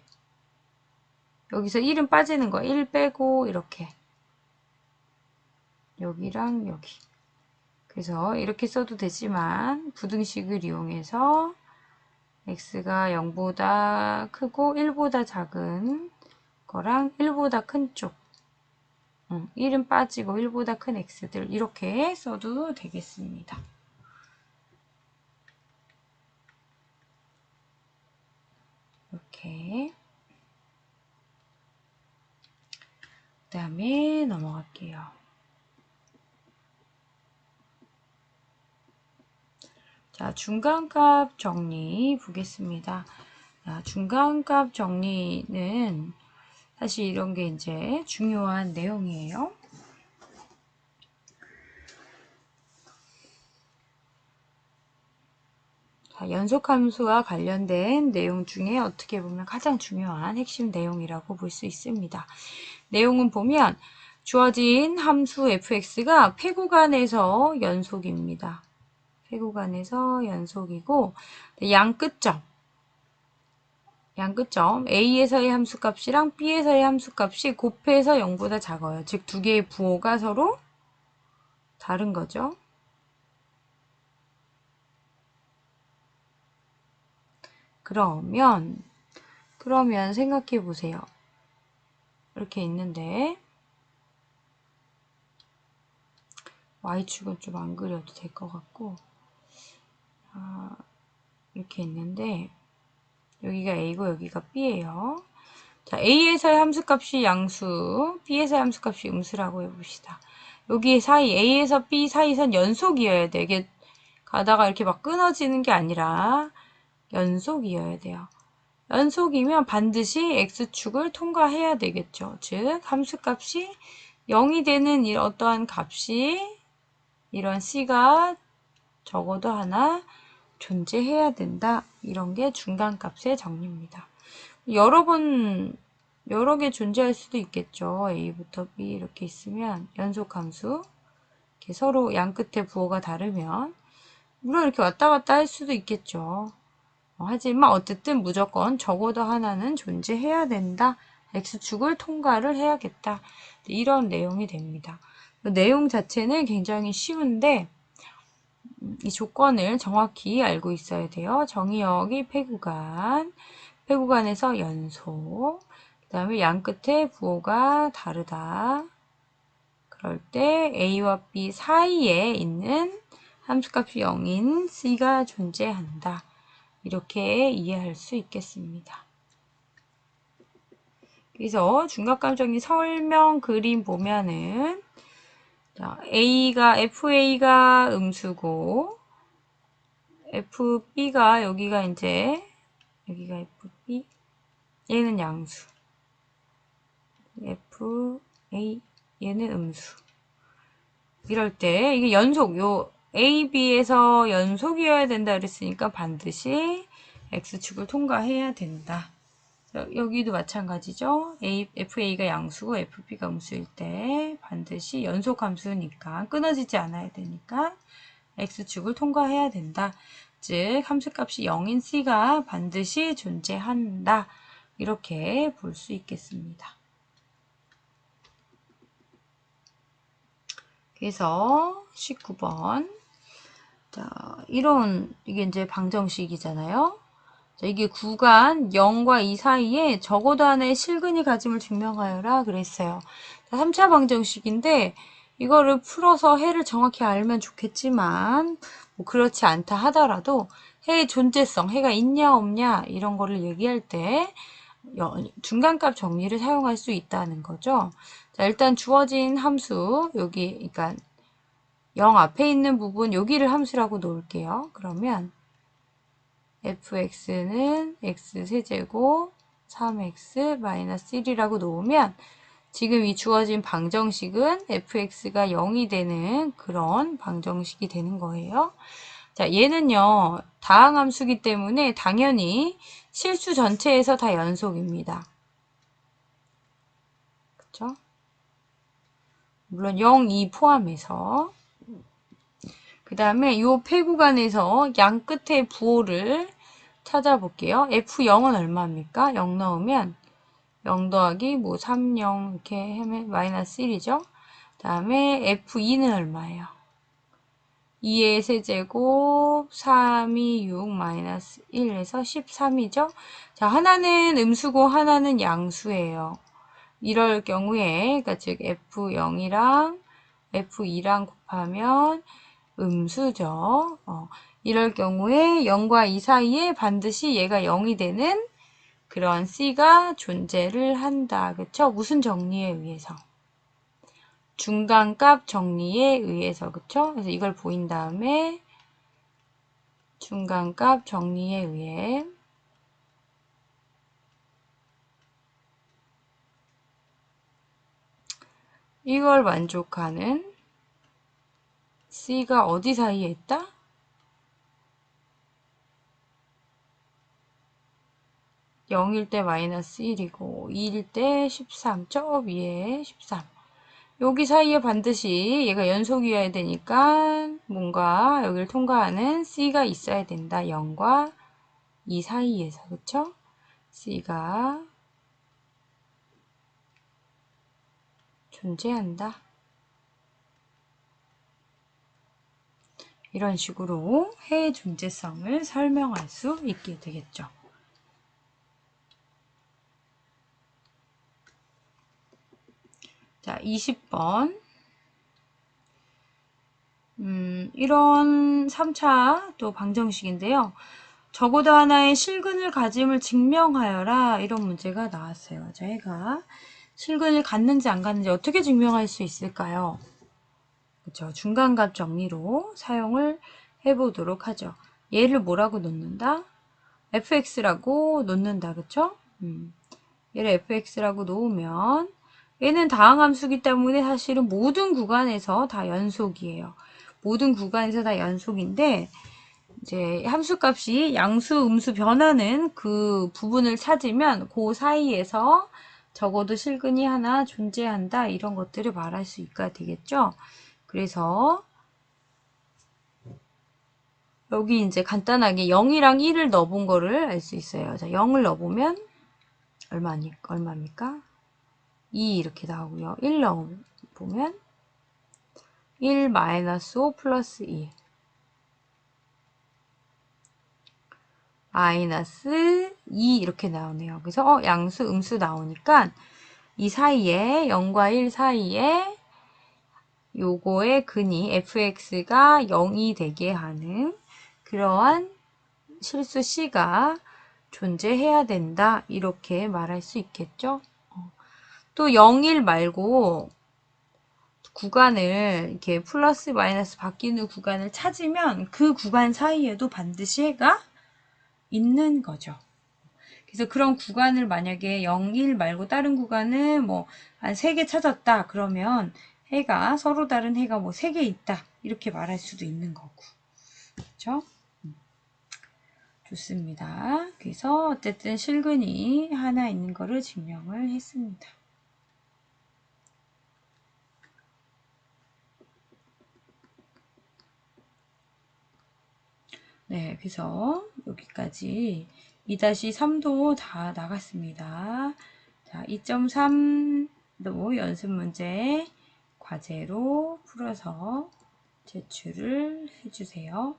여기서 1은 빠지는 거야. 1 빼고 이렇게 여기랑 여기 그래서 이렇게 써도 되지만 부등식을 이용해서 x가 0보다 크고 1보다 작은 거랑 1보다 큰 쪽 1은 빠지고 1보다 큰 x들 이렇게 써도 되겠습니다. 이렇게 그 다음에 넘어갈게요. 자, 중간값 정리 보겠습니다. 자, 중간값 정리는 사실 이런 게 이제 중요한 내용이에요. 자, 연속함수와 관련된 내용 중에 어떻게 보면 가장 중요한 핵심 내용이라고 볼 수 있습니다. 내용은 보면 주어진 함수 fx가 폐구간에서 연속입니다. 폐구간에서 연속이고 양끝점 a에서의 함수값이랑 b에서의 함수값이 곱해서 0보다 작아요. 즉 두 개의 부호가 서로 다른 거죠. 그러면 생각해 보세요. 이렇게 있는데 Y축은 좀 안 그려도 될 것 같고, 이렇게 있는데 여기가 A고 여기가 B예요. 자, A에서의 함수값이 양수, B에서의 함수값이 음수라고 해봅시다. 여기 사이, A에서 B 사이선 연속이어야 돼. 이게 가다가 이렇게 막 끊어지는 게 아니라 연속이어야 돼요. 연속이면 반드시 X축을 통과해야 되겠죠. 즉, 함수값이 0이 되는 어떠한 값이 이런 C가 적어도 하나 존재해야 된다. 이런 게 중간값의 정리입니다. 여러 개 존재할 수도 있겠죠. A부터 B 이렇게 있으면 연속함수, 이렇게 서로 양 끝에 부호가 다르면 물론 이렇게 왔다 갔다 할 수도 있겠죠. 하지만 어쨌든 무조건 적어도 하나는 존재해야 된다. X축을 통과를 해야겠다. 이런 내용이 됩니다. 내용 자체는 굉장히 쉬운데 이 조건을 정확히 알고 있어야 돼요. 정의역이 폐구간에서 연속, 그 다음에 양 끝에 부호가 다르다. 그럴 때 A와 B 사이에 있는 함수값이 0인 C가 존재한다. 이렇게 이해할 수 있겠습니다. 그래서 중간값정리 설명 그림 보면은 자, FA가 음수고 FB가 여기가 FB 얘는 양수, FA 얘는 음수. 이럴 때 이게 요 A, B에서 연속이어야 된다 그랬으니까 반드시 X축을 통과해야 된다. 여기도 마찬가지죠. FA가 양수고 FB가 음수일 때 반드시 연속함수니까 끊어지지 않아야 되니까 X축을 통과해야 된다. 즉 함수값이 0인 C가 반드시 존재한다. 이렇게 볼 수 있겠습니다. 그래서 19번 자, 이게 이제 방정식이잖아요. 자, 이게 구간 0과 2 사이에 적어도 하나의 실근이 가짐을 증명하여라 그랬어요. 자, 3차 방정식인데 이거를 풀어서 해를 정확히 알면 좋겠지만 뭐 그렇지 않다 하더라도 해의 존재성, 해가 있냐 없냐 이런 거를 얘기할 때 중간값 정리를 사용할 수 있다는 거죠. 자, 일단 주어진 함수 여기 그러니까 0 앞에 있는 부분 여기를 함수라고 놓을게요. 그러면 fx는 x세제곱 3x 마이너스 1이라고 놓으면 지금 이 주어진 방정식은 fx가 0이 되는 그런 방정식이 되는 거예요. 자, 얘는요, 다항함수기 때문에 당연히 실수 전체에서 다 연속입니다. 그쵸? 물론 0, 2 포함해서. 그 다음에 요 폐구간에서 양 끝에 부호를 찾아볼게요. F0은 얼마입니까? 0 넣으면 0 더하기 뭐 3, 0 이렇게 하면 마이너스 1이죠. 그 다음에 F2는 얼마예요? 2의 세제곱 3이 6 마이너스 1에서 13이죠. 자, 하나는 음수고 하나는 양수예요. 이럴 경우에 그러니까 즉 F0이랑 F2랑 곱하면 음수죠. 이럴 경우에 0과 2 사이에 반드시 얘가 0이 되는 그런 C가 존재를 한다. 그쵸? 무슨 정리에 의해서? 중간값 정리에 의해서. 그쵸? 그래서 이걸 보인 다음에 중간값 정리에 의해 이걸 만족하는 C가 어디 사이에 있다? 0일 때 마이너스 1이고 2일 때 13, 저 위에 13. 여기 사이에 반드시 얘가 연속이어야 되니까 뭔가 여기를 통과하는 C가 있어야 된다. 0과 2 사이에서. 그쵸? C가 존재한다. 이런 식으로 해의 존재성을 설명할 수 있게 되겠죠. 20번. 이런 3차 또 방정식인데요. 적어도 하나의 실근을 가짐을 증명하여라. 이런 문제가 나왔어요. 자, 해가 실근을 갖는지 안 갖는지 어떻게 증명할 수 있을까요? 그렇죠. 중간값 정리로 사용을 해보도록 하죠. 얘를 뭐라고 놓는다? fx라고 놓는다. 그쵸? 얘를 fx라고 놓으면 얘는 다항함수기 때문에 사실은 모든 구간에서 다 연속이에요. 모든 구간에서 다 연속인데 이제 함수값이 양수, 음수 변하는 그 부분을 찾으면 그 사이에서 적어도 실근이 하나 존재한다. 이런 것들을 말할 수 있게 되겠죠. 그래서 여기 이제 간단하게 0이랑 1을 넣어본 거를 알 수 있어요. 자, 0을 넣어보면 얼마입니까? 2 이렇게 나오고요. 1 넣어보면 1 마이너스 5 플러스 2 마이너스 2 이렇게 나오네요. 그래서 양수, 음수 나오니까 이 사이에 0과 1 사이에 요거의 근이 fx가 0이 되게 하는 그러한 실수 C가 존재해야 된다. 이렇게 말할 수 있겠죠. 또 0, 1 말고 구간을 이렇게 플러스 마이너스 바뀌는 구간을 찾으면 그 구간 사이에도 반드시 해가 있는 거죠. 그래서 그런 구간을 만약에 0, 1 말고 다른 구간은 뭐 한 3개 찾았다. 그러면 해가 서로 다른 해가 뭐 3개 있다. 이렇게 말할 수도 있는 거고. 그렇죠? 좋습니다. 그래서 어쨌든 실근이 하나 있는 거를 증명을 했습니다. 네, 그래서 여기까지 2-3도 다 나갔습니다. 자, 2.3도 연습 문제 과제로 풀어서 제출을 해주세요.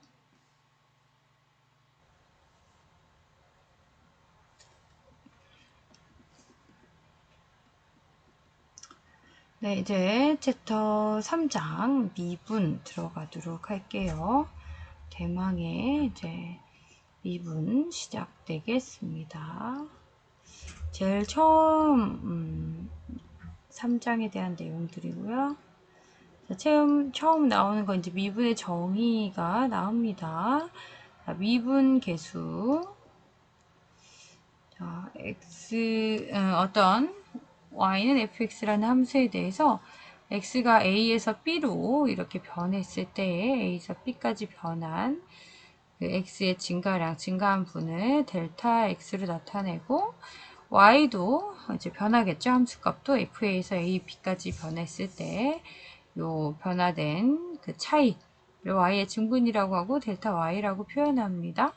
네, 이제 챕터 3장 미분 들어가도록 할게요. 대망의 이제 미분 시작되겠습니다. 제일 처음 3장에 대한 내용들이고요. 자, 처음 나오는 건 이제 미분의 정의가 나옵니다. 자, 미분 계수. 자, 어떤 y는 fx라는 함수에 대해서 x가 a에서 b로 이렇게 변했을 때에 a에서 b까지 변한 그 x의 증가량, 증가한 분을 델타 x로 나타내고 y도 이제 변하겠죠. 함수값도 fa에서 a, b까지 변했을 때 요 변화된 그 차이 y의 증분이라고 하고 델타 y라고 표현합니다.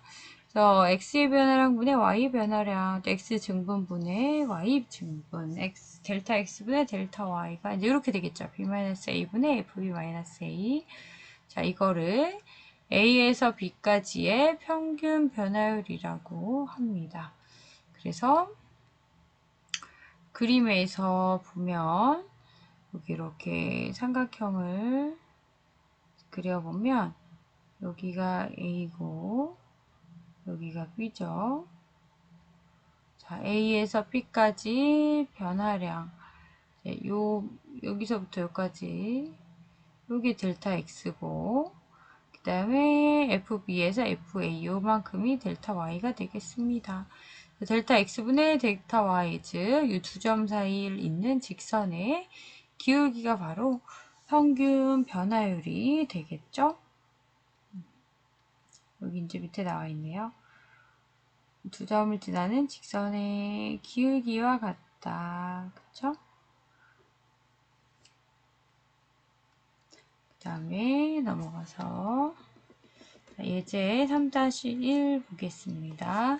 그래서 x의 변화량분의 y 변화량, x 증분분의 y 증분, 델타 x분의 델타 y가 이제 이렇게 되겠죠. b-a분의 fb-a. 자, 이거를 a에서 b까지의 평균 변화율이라고 합니다. 그래서 그림에서 보면 여기 이렇게 삼각형을 그려보면 여기가 a고 여기가 b죠. 자, a에서 b까지 변화량 여기서부터 여기까지 여기 델타 x고 그 다음에 fb에서 fa 요만큼이 델타 y가 되겠습니다. 델타 x분의 델타 y 즉 이 두 점 사이에 있는 직선의 기울기가 바로 평균 변화율이 되겠죠. 여기 이제 밑에 나와 있네요. 두 점을 지나는 직선의 기울기와 같다. 그쵸? 그 다음에 넘어가서 예제 3-1 보겠습니다.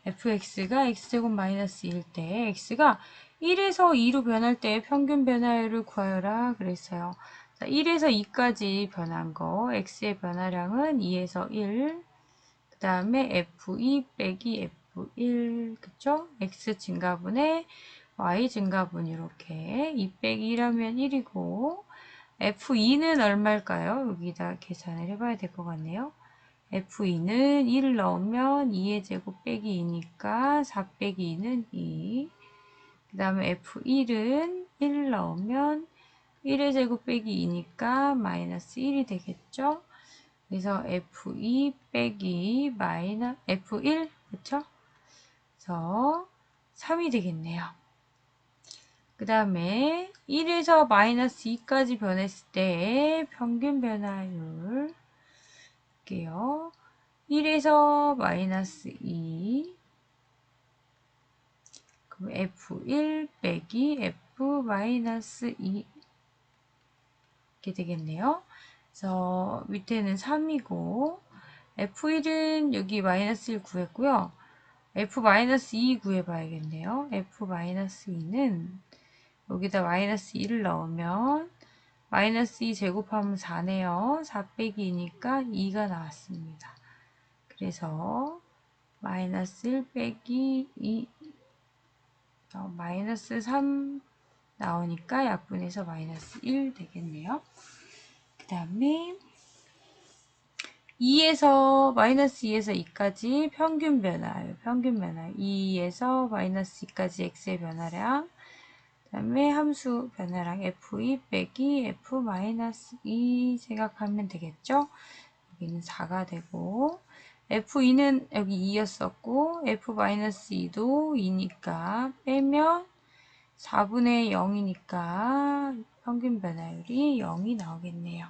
fx가 x제곱 마이너스 1 때 x가 1에서 2로 변할 때 평균 변화율을 구하여라 그랬어요. 1에서 2까지 변한 거 x의 변화량은 2에서 1, 그 다음에 f2 빼기 f1 그쵸? x 증가분의 y 증가분 이렇게 2 빼기 1하면 1이고 f2는 얼마일까요? 여기다 계산을 해봐야 될 것 같네요. f2는 1을 넣으면 2의 제곱 빼기 2니까 4 빼기 2는 2. 그 다음에 f1은 1을 넣으면 1의 제곱 빼기 2니까 마이너스 1이 되겠죠? 그래서 f2 빼기 f1 그쵸? 그래서 3이 되겠네요. 그 다음에 1에서 마이너스 2까지 변했을 때 평균 변화율 볼게요. 1에서 마이너스 2 그럼 f1 빼기 f 마이너스 2 이렇게 되겠네요. 그래서 밑에는 3이고 f1은 여기 마이너스 1 구했고요. f-2 구해봐야겠네요. f-2는 여기다 마이너스 1을 넣으면 마이너스 2 제곱하면 4네요. 4 빼기 2니까 2가 나왔습니다. 그래서 마이너스 1 빼기 2 마이너스 3 나오니까 약분해서 마이너스 1 되겠네요. 그 다음에 2에서 마이너스 2에서 2까지 평균 변화 2에서 마이너스 2까지 x의 변화량 그 다음에 함수 변화량 f2 빼기 f 마이너스 2 생각하면 되겠죠. 여기는 4가 되고 f2는 여기 2였었고 f 마이너스 2도 2니까 빼면 4분의 0이니까 평균 변화율이 0이 나오겠네요.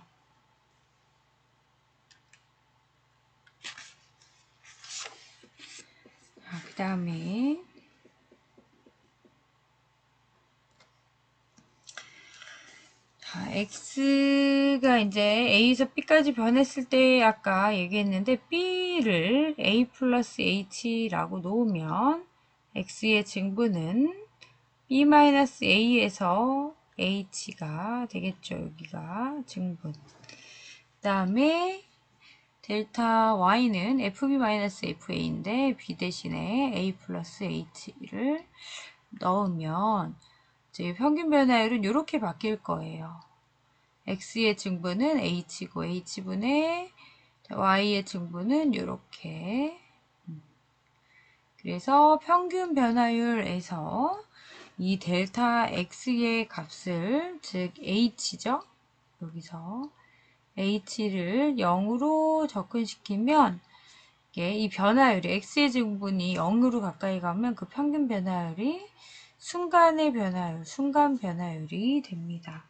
그 다음에 x가 이제 a에서 b까지 변했을 때 아까 얘기했는데 b를 a 플러스 h라고 놓으면 x의 증분은 b 마이너스 a에서 h가 되겠죠. 여기가 증분. 그 다음에 델타 y는 fb-fa인데 b 대신에 a 플러스 h를 넣으면 이제 평균 변화율은 이렇게 바뀔 거예요. x의 증분은 h고 h분의 y의 증분은 이렇게. 그래서 평균 변화율에서 이 델타 x의 값을 즉 h죠. 여기서 h를 0으로 접근시키면 이 변화율이 x의 증분이 0으로 가까이 가면 그 평균 변화율이 순간의 변화율, 순간 변화율이 됩니다.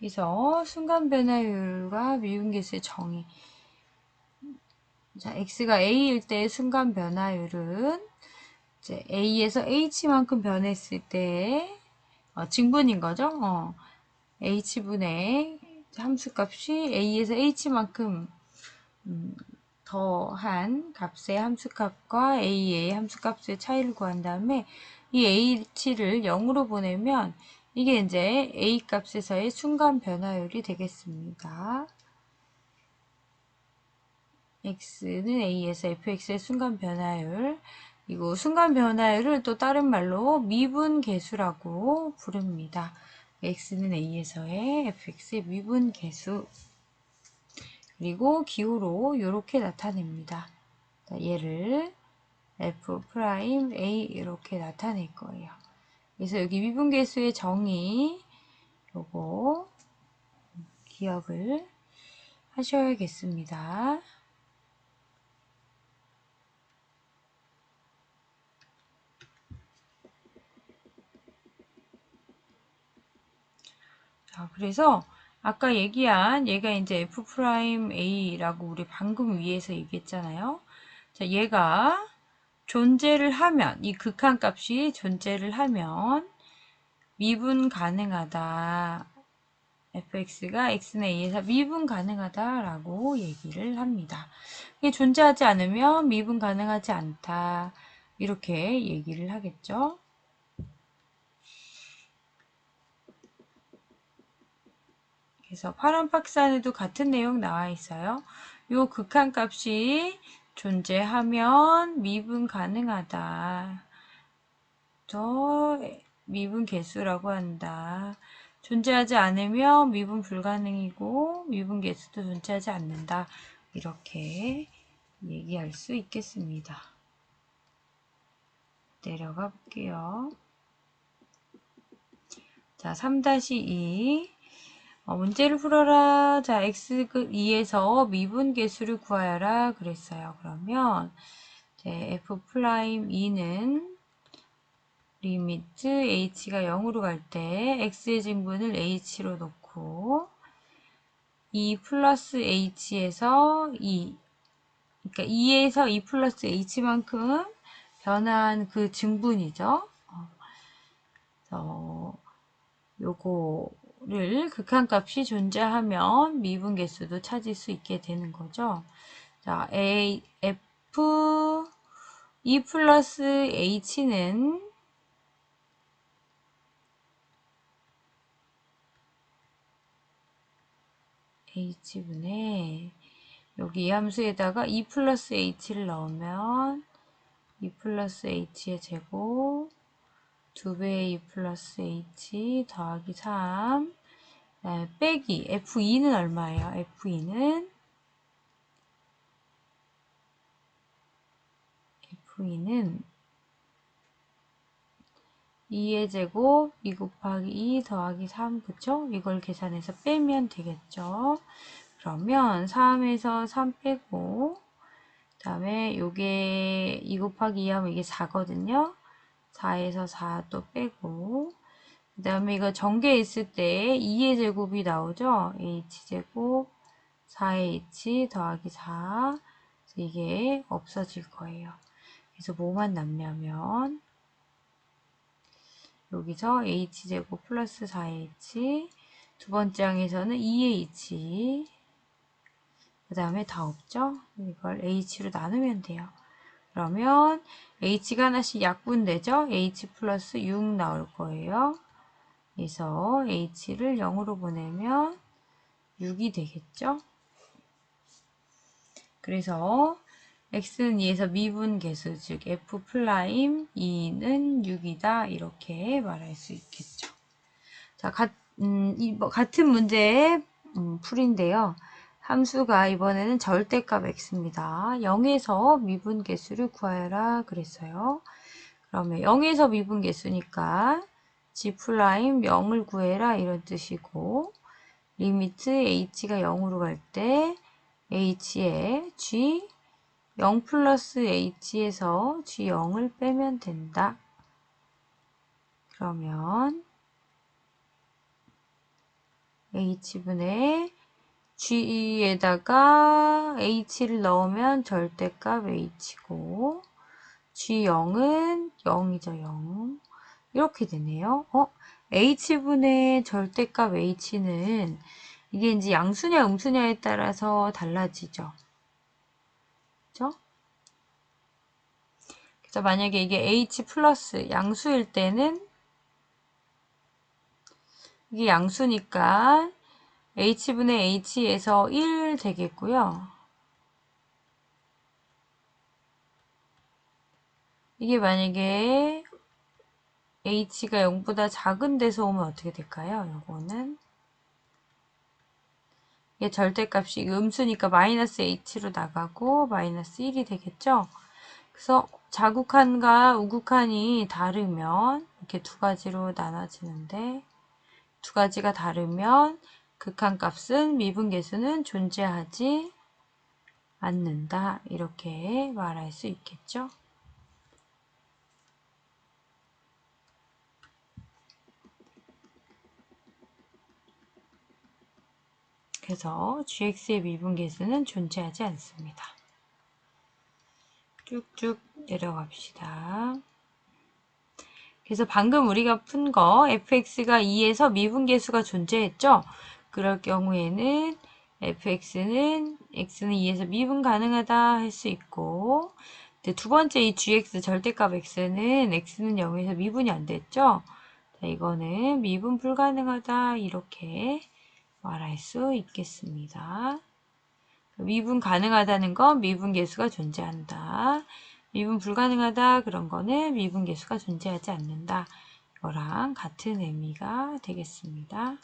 그래서 순간 변화율과 미분계수의 정의. 자, x가 a일 때 순간 변화율은 이제 a에서 h만큼 변했을 때 증분인 거죠. h분의 함수값이 a에서 h만큼 더한 값의 함수값과 a의 함수값의 차이를 구한 다음에 이 h를 0으로 보내면 이게 이제 a 값에서의 순간 변화율이 되겠습니다. x는 a에서 fx의 순간 변화율, 그리고 순간 변화율을 또 다른 말로 미분계수라고 부릅니다. x는 a에서의 fx의 미분계수. 그리고 기호로 이렇게 나타냅니다. 얘를 f'(a) 이렇게 나타낼 거예요. 그래서 여기 미분계수의 정의 요거 기억을 하셔야겠습니다. 자, 그래서 아까 얘기한 얘가 이제 f'A라고 우리 방금 위에서 얘기했잖아요. 자, 얘가 존재를 하면, 이 극한값이 존재를 하면 미분 가능하다. fx가 x는 a에서 미분 가능하다라고 얘기를 합니다. 이게 존재하지 않으면 미분 가능하지 않다. 이렇게 얘기를 하겠죠. 그래서 파란 박스 안에도 같은 내용 나와 있어요. 요 극한값이 존재하면 미분 가능하다. 더 미분 개수라고 한다. 존재하지 않으면 미분 불가능이고 미분 개수도 존재하지 않는다. 이렇게 얘기할 수 있겠습니다. 내려가 볼게요. 자, 3-2 문제를 풀어라. 자, x2에서 미분 개수를 구하여라 그랬어요. 그러면 이제 f'2는 리미트 h가 0으로 갈 때 x의 증분을 h로 놓고 2 플러스 h에서 2, 그러니까 2에서 2 플러스 h만큼 변한 그 증분이죠. 요거를 극한값이 존재하면 미분 개수도 찾을 수 있게 되는 거죠. 자, f 2 플러스 h는 h분의 여기 이 함수에다가 2 플러스 h를 넣으면 2 플러스 h의 제곱 2배의 2 플러스 h 더하기 3 빼기 f2는 얼마예요? f2는 2의 제곱 2 곱하기 2 더하기 3 그쵸? 이걸 계산해서 빼면 되겠죠. 그러면 3에서 3 빼고 그 다음에 요게 2 곱하기 2 하면 이게 4거든요. 4에서 4 또 빼고 그 다음에 이거 전개 있을 때 2의 제곱이 나오죠. h제곱 4h 더하기 4 이게 없어질 거예요. 그래서 뭐만 남냐면 여기서 h제곱 플러스 4h 두 번째 항에서는 2h 그 다음에 다 없죠? 이걸 h로 나누면 돼요. 그러면 h가 하나씩 약분되죠? h 플러스 6 나올 거예요. 그래서 h를 0으로 보내면 6이 되겠죠? 그래서 x는 2에서 미분 개수, 즉 f'2는 6이다 이렇게 말할 수 있겠죠. 자, 같은 문제의 풀인데요. 함수가 이번에는 절대값 x입니다. 0에서 미분 개수를 구하여라 그랬어요. 그러면 0에서 미분 개수니까 g' 0을 구해라 이런 뜻이고 리미트 h가 0으로 갈 때 h에 g 0 플러스 h에서 g 0을 빼면 된다. 그러면 h분의 g에다가 h를 넣으면 절대값 h고 g0은 0이죠. 0 이렇게 되네요. h분의 절대값 h는 이게 이제 양수냐 음수냐에 따라서 달라지죠. 그죠? 그래서 만약에 이게 h 플러스 양수일 때는 이게 양수니까 h분의 h에서 1 되겠고요. 이게 만약에 h가 0보다 작은 데서 오면 어떻게 될까요? 요거는 이게 절대값이 음수니까 마이너스 h로 나가고 마이너스 1이 되겠죠? 그래서 자국한과 우극한이 다르면 이렇게 두 가지로 나눠지는데 두 가지가 다르면 극한값은 미분계수는 존재하지 않는다. 이렇게 말할 수 있겠죠? 그래서 gx의 미분계수는 존재하지 않습니다. 쭉쭉 내려갑시다. 그래서 방금 우리가 푼 거 fx가 2에서 미분계수가 존재했죠? 그럴 경우에는 fx는 x는 2에서 미분 가능하다 할 수 있고 두 번째 이 gx 절대값 x는 0에서 미분이 안 됐죠? 자, 이거는 미분 불가능하다 이렇게 말할 수 있겠습니다. 미분 가능하다는 건 미분계수가 존재한다. 미분 불가능하다 그런 거는 미분계수가 존재하지 않는다. 이거랑 같은 의미가 되겠습니다.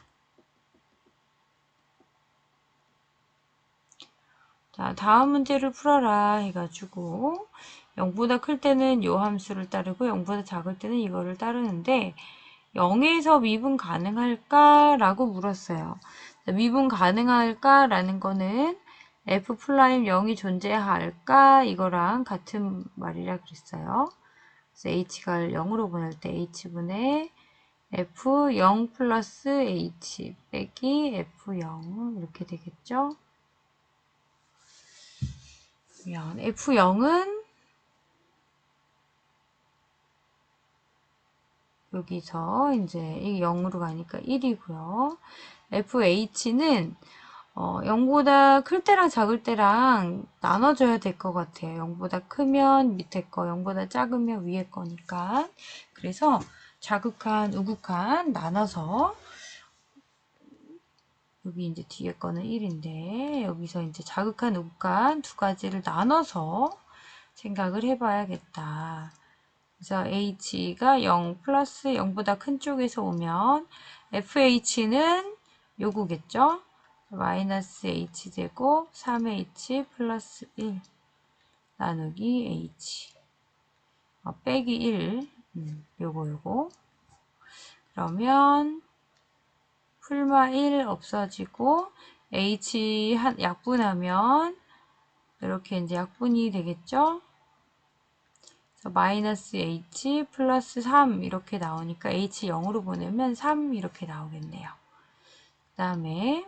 자, 다음 문제를 풀어라 해가지고 0보다 클 때는 요 함수를 따르고 0보다 작을 때는 이거를 따르는데 0에서 미분 가능할까? 라고 물었어요. 미분 가능할까? 라는 거는 f'0이 존재할까? 이거랑 같은 말이라 그랬어요. 그래서 h가 0으로 보낼 때 h분의 f0 플러스 h 빼기 f0 이렇게 되겠죠? F0은 여기서 이제 이 0으로 가니까 1이고요. FH는 0보다 클 때랑 작을 때랑 나눠줘야 될 것 같아요. 0보다 크면 밑에 거, 0보다 작으면 위에 거니까. 그래서 자극한, 우극한 나눠서 여기 이제 뒤에 거는 1인데 여기서 이제 자극한, 우극한 두 가지를 나눠서 생각을 해봐야겠다. 그래서 h가 0 플러스 0보다 큰 쪽에서 오면 fh는 요거겠죠? 마이너스 h제곱 3h 플러스 1 나누기 h 빼기 1 요거 그러면 풀마 1 없어지고 h 약분하면 이렇게 이제 약분이 되겠죠? 마이너스 h 플러스 3 이렇게 나오니까 h 0으로 보내면 3 이렇게 나오겠네요. 그 다음에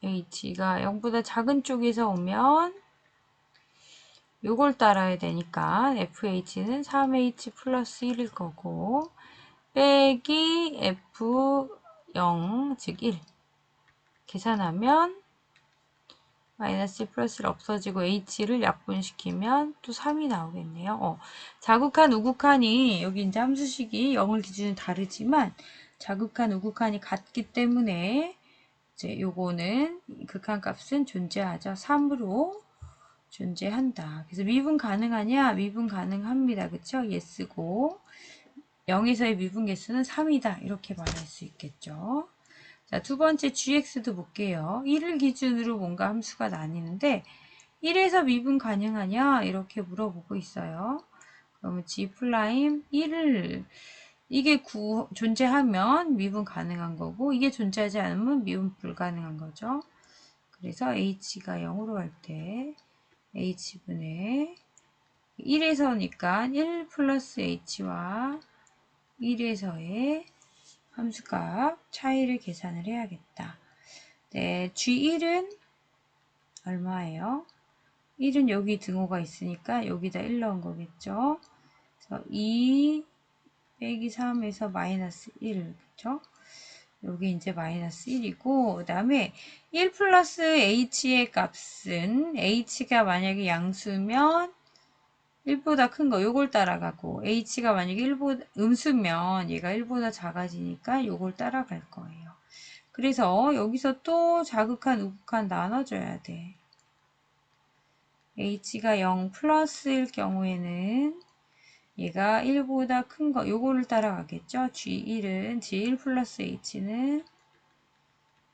h가 0보다 작은 쪽에서 오면 요걸 따라야 되니까 fh는 3h 플러스 1일 거고 빼기 f0 즉 1 계산하면 마이너스 플러스를 없어지고 h를 약분시키면 또 3이 나오겠네요. 자극한, 우극한이 여기 이제 함수식이 0을 기준으로 다르지만 자극한, 우극한이 같기 때문에 이제 요거는 극한값은 존재하죠. 3으로 존재한다. 그래서 미분 가능하냐? 미분 가능합니다. 그쵸? yes고 0에서의 미분 개수는 3이다. 이렇게 말할 수 있겠죠. 자, 두 번째 gx도 볼게요. 1을 기준으로 뭔가 함수가 나뉘는데 1에서 미분 가능하냐? 이렇게 물어보고 있어요. 그러면 g 프라임 1을 이게 존재하면 미분 가능한 거고 이게 존재하지 않으면 미분 불가능한 거죠. 그래서 h가 0으로 갈 때 h분의 1에서니까 1 플러스 h와 1에서의 함수값 차이를 계산을 해야겠다. 네, G1은 얼마예요? 1은 여기 등호가 있으니까 여기다 1 넣은 거겠죠? 그래서 2 빼기 3에서 마이너스 1, 그쵸? 여기 이제 마이너스 1이고, 그 다음에 1 플러스 h의 값은 h가 만약에 양수면 1보다 큰 거 요걸 따라가고 h가 만약에 1보다 음수면 얘가 1보다 작아지니까 요걸 따라갈 거예요. 그래서 여기서 또 자극한, 우극한 나눠줘야 돼. h가 0 플러스일 경우에는 얘가 1보다 큰 거 요거를 따라가겠죠. G1은 G1 플러스 H는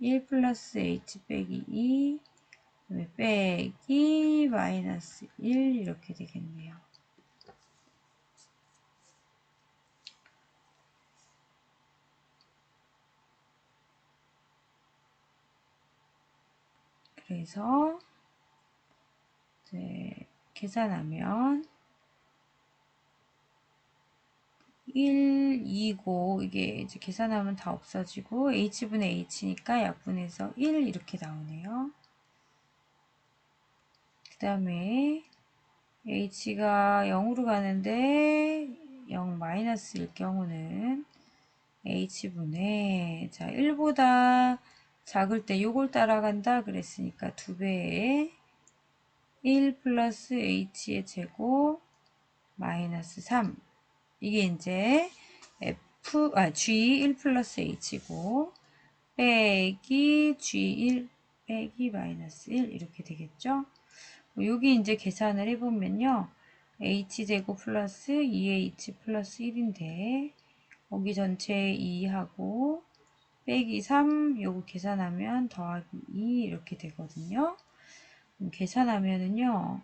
1 플러스 H 빼기 2 빼기 마이너스 1 이렇게 되겠네요. 그래서 이제 계산하면 1, 2고 이게 이제 계산하면 다 없어지고 h분의 h니까 약분해서 1 이렇게 나오네요. 그 다음에 h가 0으로 가는데 0 마이너스일 경우는 h분의 자 1보다 작을 때 요걸 따라간다 그랬으니까 2배에 1 플러스 h의 제곱 마이너스 3 이게 이제 G1 플러스 H고 빼기 G1 빼기 마이너스 1 이렇게 되겠죠. 여기 이제 계산을 해보면요. H제곱 플러스 2H 플러스 1인데 여기 전체 2하고 빼기 3 요거 계산하면 더하기 2 이렇게 되거든요. 계산하면은요.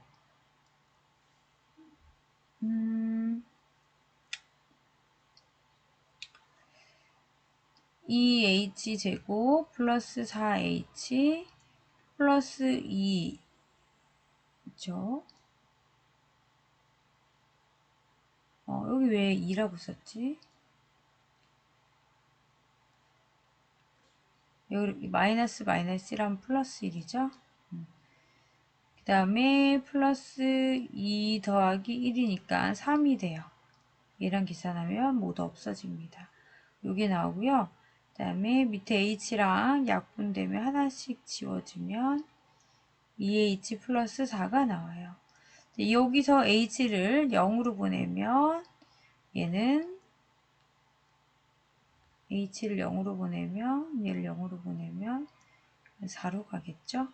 2H제곱 플러스 4H 플러스 2 죠. 여기 왜 2라고 썼지? 여기 마이너스 마이너스라면 플러스 1이죠. 그 다음에 플러스 2 더하기 1이니까 3이 돼요. 얘랑 계산하면 모두 없어집니다. 요게 나오고요. 그 다음에 밑에 H랑 약분되면 하나씩 지워지면 2H 플러스 4가 나와요. 여기서 H를 0으로 보내면 얘는 H를 0으로 보내면 얘를 0으로 보내면 4로 가겠죠.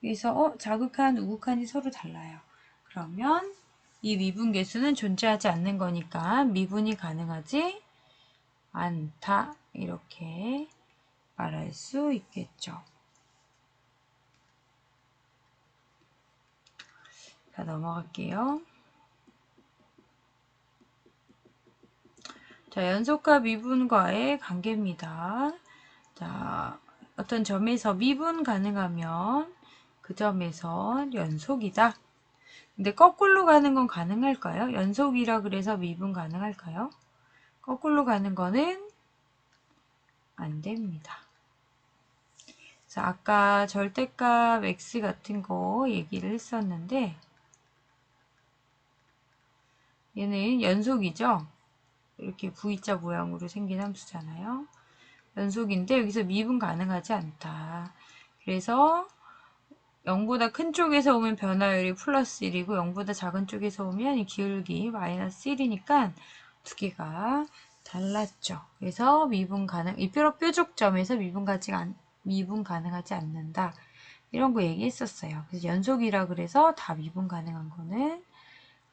그래서 자극한 우극한이 서로 달라요. 그러면 이 미분계수는 존재하지 않는 거니까 미분이 가능하지 않다 이렇게 말할 수 있겠죠. 자, 넘어갈게요. 자, 연속과 미분과의 관계입니다. 자, 어떤 점에서 미분 가능하면 그 점에서 연속이다. 근데 거꾸로 가는 건 가능할까요? 연속이라 그래서 미분 가능할까요? 거꾸로 가는 거는 안 됩니다. 자, 아까 절대값 x 같은 거 얘기를 했었는데 얘는 연속이죠? 이렇게 V자 모양으로 생긴 함수잖아요. 연속인데 여기서 미분 가능하지 않다. 그래서 0보다 큰 쪽에서 오면 변화율이 플러스 1이고 0보다 작은 쪽에서 오면 이 기울기 마이너스 1이니까 두 개가 달랐죠. 그래서 이 뾰족점에서 미분 가능하지 않는다. 이런 거 얘기했었어요. 그래서 연속이라 그래서 다 미분 가능한 거는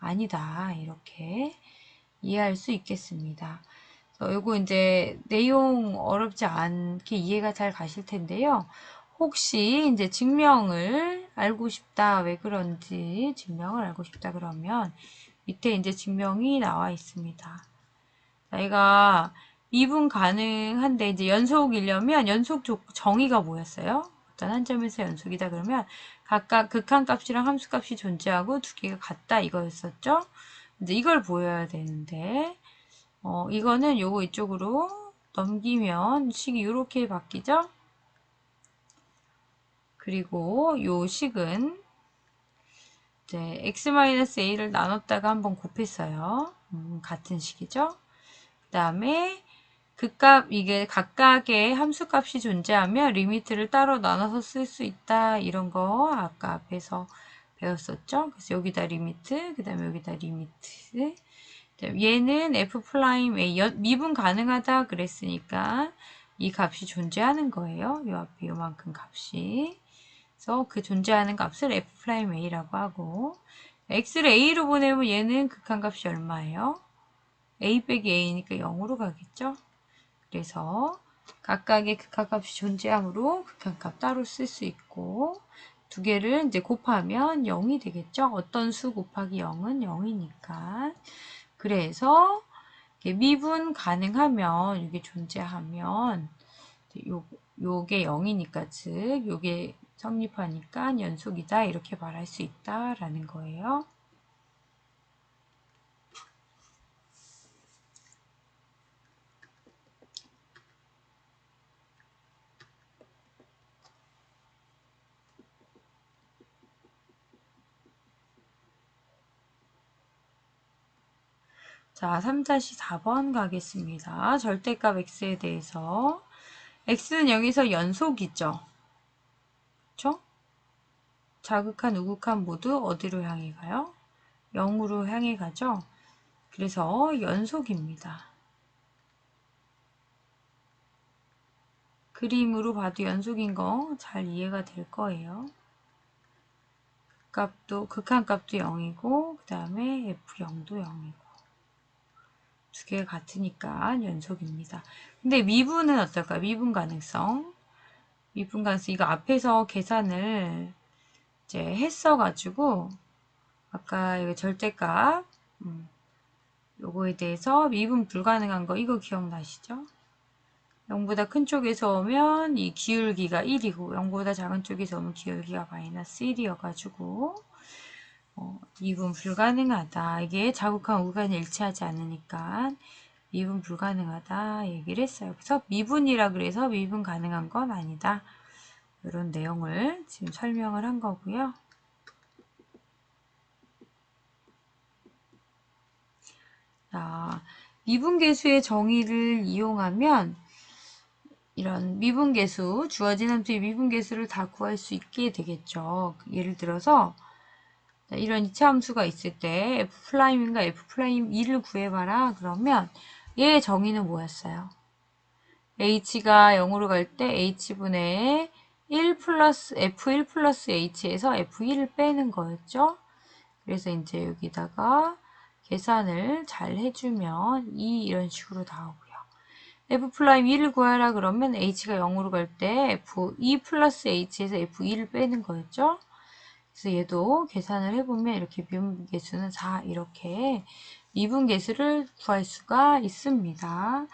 아니다. 이렇게 이해할 수 있겠습니다. 요거 이제 내용 어렵지 않게 이해가 잘 가실 텐데요. 혹시 이제 증명을 알고 싶다. 왜 그런지 증명을 알고 싶다 그러면 밑에 이제 증명이 나와 있습니다. 얘가 미분 가능한데 이제 연속이려면 연속 정의가 뭐였어요? 어떤 한 점에서 연속이다 그러면 각각 극한값이랑 함수값이 존재하고 두 개가 같다 이거였었죠? 이제 이걸 보여야 되는데 이거는 요거 이쪽으로 넘기면 식이 이렇게 바뀌죠? 그리고 요 식은 이제 x-a를 나눴다가 한번 곱했어요. 같은 식이죠. 그 다음에 이게 각각의 함수값이 존재하면 리미트를 따로 나눠서 쓸 수 있다. 이런 거 아까 앞에서 배웠었죠. 그래서 여기다 리미트, 그 다음에 여기다 리미트. 얘는 f'(a) 미분 가능하다 그랬으니까 이 값이 존재하는 거예요. 요 앞에 요만큼 값이. 그래서 그 존재하는 값을 f'a라고 하고 x를 a로 보내면 얘는 극한값이 얼마예요? a 빼기 a니까 0으로 가겠죠? 그래서 각각의 극한값이 존재하므로 극한값 따로 쓸 수 있고 두 개를 이제 곱하면 0이 되겠죠? 어떤 수 곱하기 0은 0이니까. 그래서 미분 가능하면 이게 존재하면 요게 0이니까 즉 요게 성립하니까 연속이다 이렇게 말할 수 있다라는 거예요. 자, 3-4번 가겠습니다. 절대값 x에 대해서 x는 여기서 연속이죠. 그쵸? 자극한, 우극한 모두 어디로 향해 가요? 0으로 향해 가죠. 그래서 연속입니다. 그림으로 봐도 연속인 거 잘 이해가 될 거예요. 극한값도 0이고 그 다음에 F0도 0이고 두 개가 같으니까 연속입니다. 근데 미분은 어떨까요? 미분 가능성. 이거 앞에서 계산을 이제 했어가지고 아까 이거 절대값 요거에 대해서 미분 불가능한 거 이거 기억나시죠? 0보다 큰 쪽에서 오면 이 기울기가 1이고 0보다 작은 쪽에서 오면 기울기가 마이너스 1이어가지고 미분 불가능하다. 이게 자국한 우간이 일치하지 않으니까 미분 불가능하다 얘기를 했어요. 그래서 미분이라 그래서 미분 가능한 건 아니다. 이런 내용을 지금 설명을 한 거고요. 자, 미분계수의 정의를 이용하면 이런 미분계수, 주어진 함수의 미분계수를 다 구할 수 있게 되겠죠. 예를 들어서 이런 이차함수가 있을 때 F'인가 F'2를 구해봐라. 그러면 얘의 정의는 뭐였어요? H가 0으로 갈 때 H분의 1 플러스 F1 플러스 H에서 F1을 빼는 거였죠. 그래서 이제 여기다가 계산을 잘 해주면 이런 식으로 나오고요. F'2를 구하라 그러면 H가 0으로 갈 때 F2 플러스 H에서 F2를 빼는 거였죠. 그래서 얘도 계산을 해보면 이렇게 미분계수는 4 이렇게 미분계수를 구할 수가 있습니다.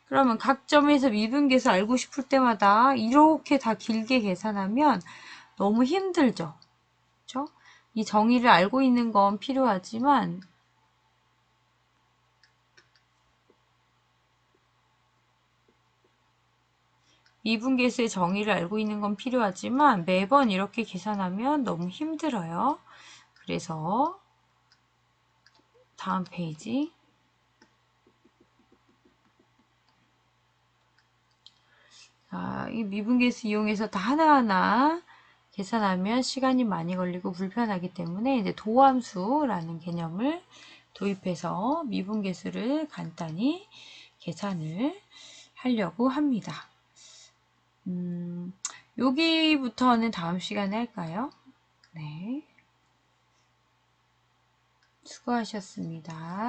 그러면 각 점에서 미분계수 알고 싶을 때마다 이렇게 다 길게 계산하면 너무 힘들죠. 그렇죠? 이 정의를 알고 있는 건 필요하지만 미분계수의 정의를 알고 있는 건 필요하지만 매번 이렇게 계산하면 너무 힘들어요. 그래서 다음 페이지 이 미분계수 이용해서 다 하나하나 계산하면 시간이 많이 걸리고 불편하기 때문에 이제 도함수라는 개념을 도입해서 미분계수를 간단히 계산을 하려고 합니다. 여기부터는 다음 시간에 할까요? 네. 수고하셨습니다.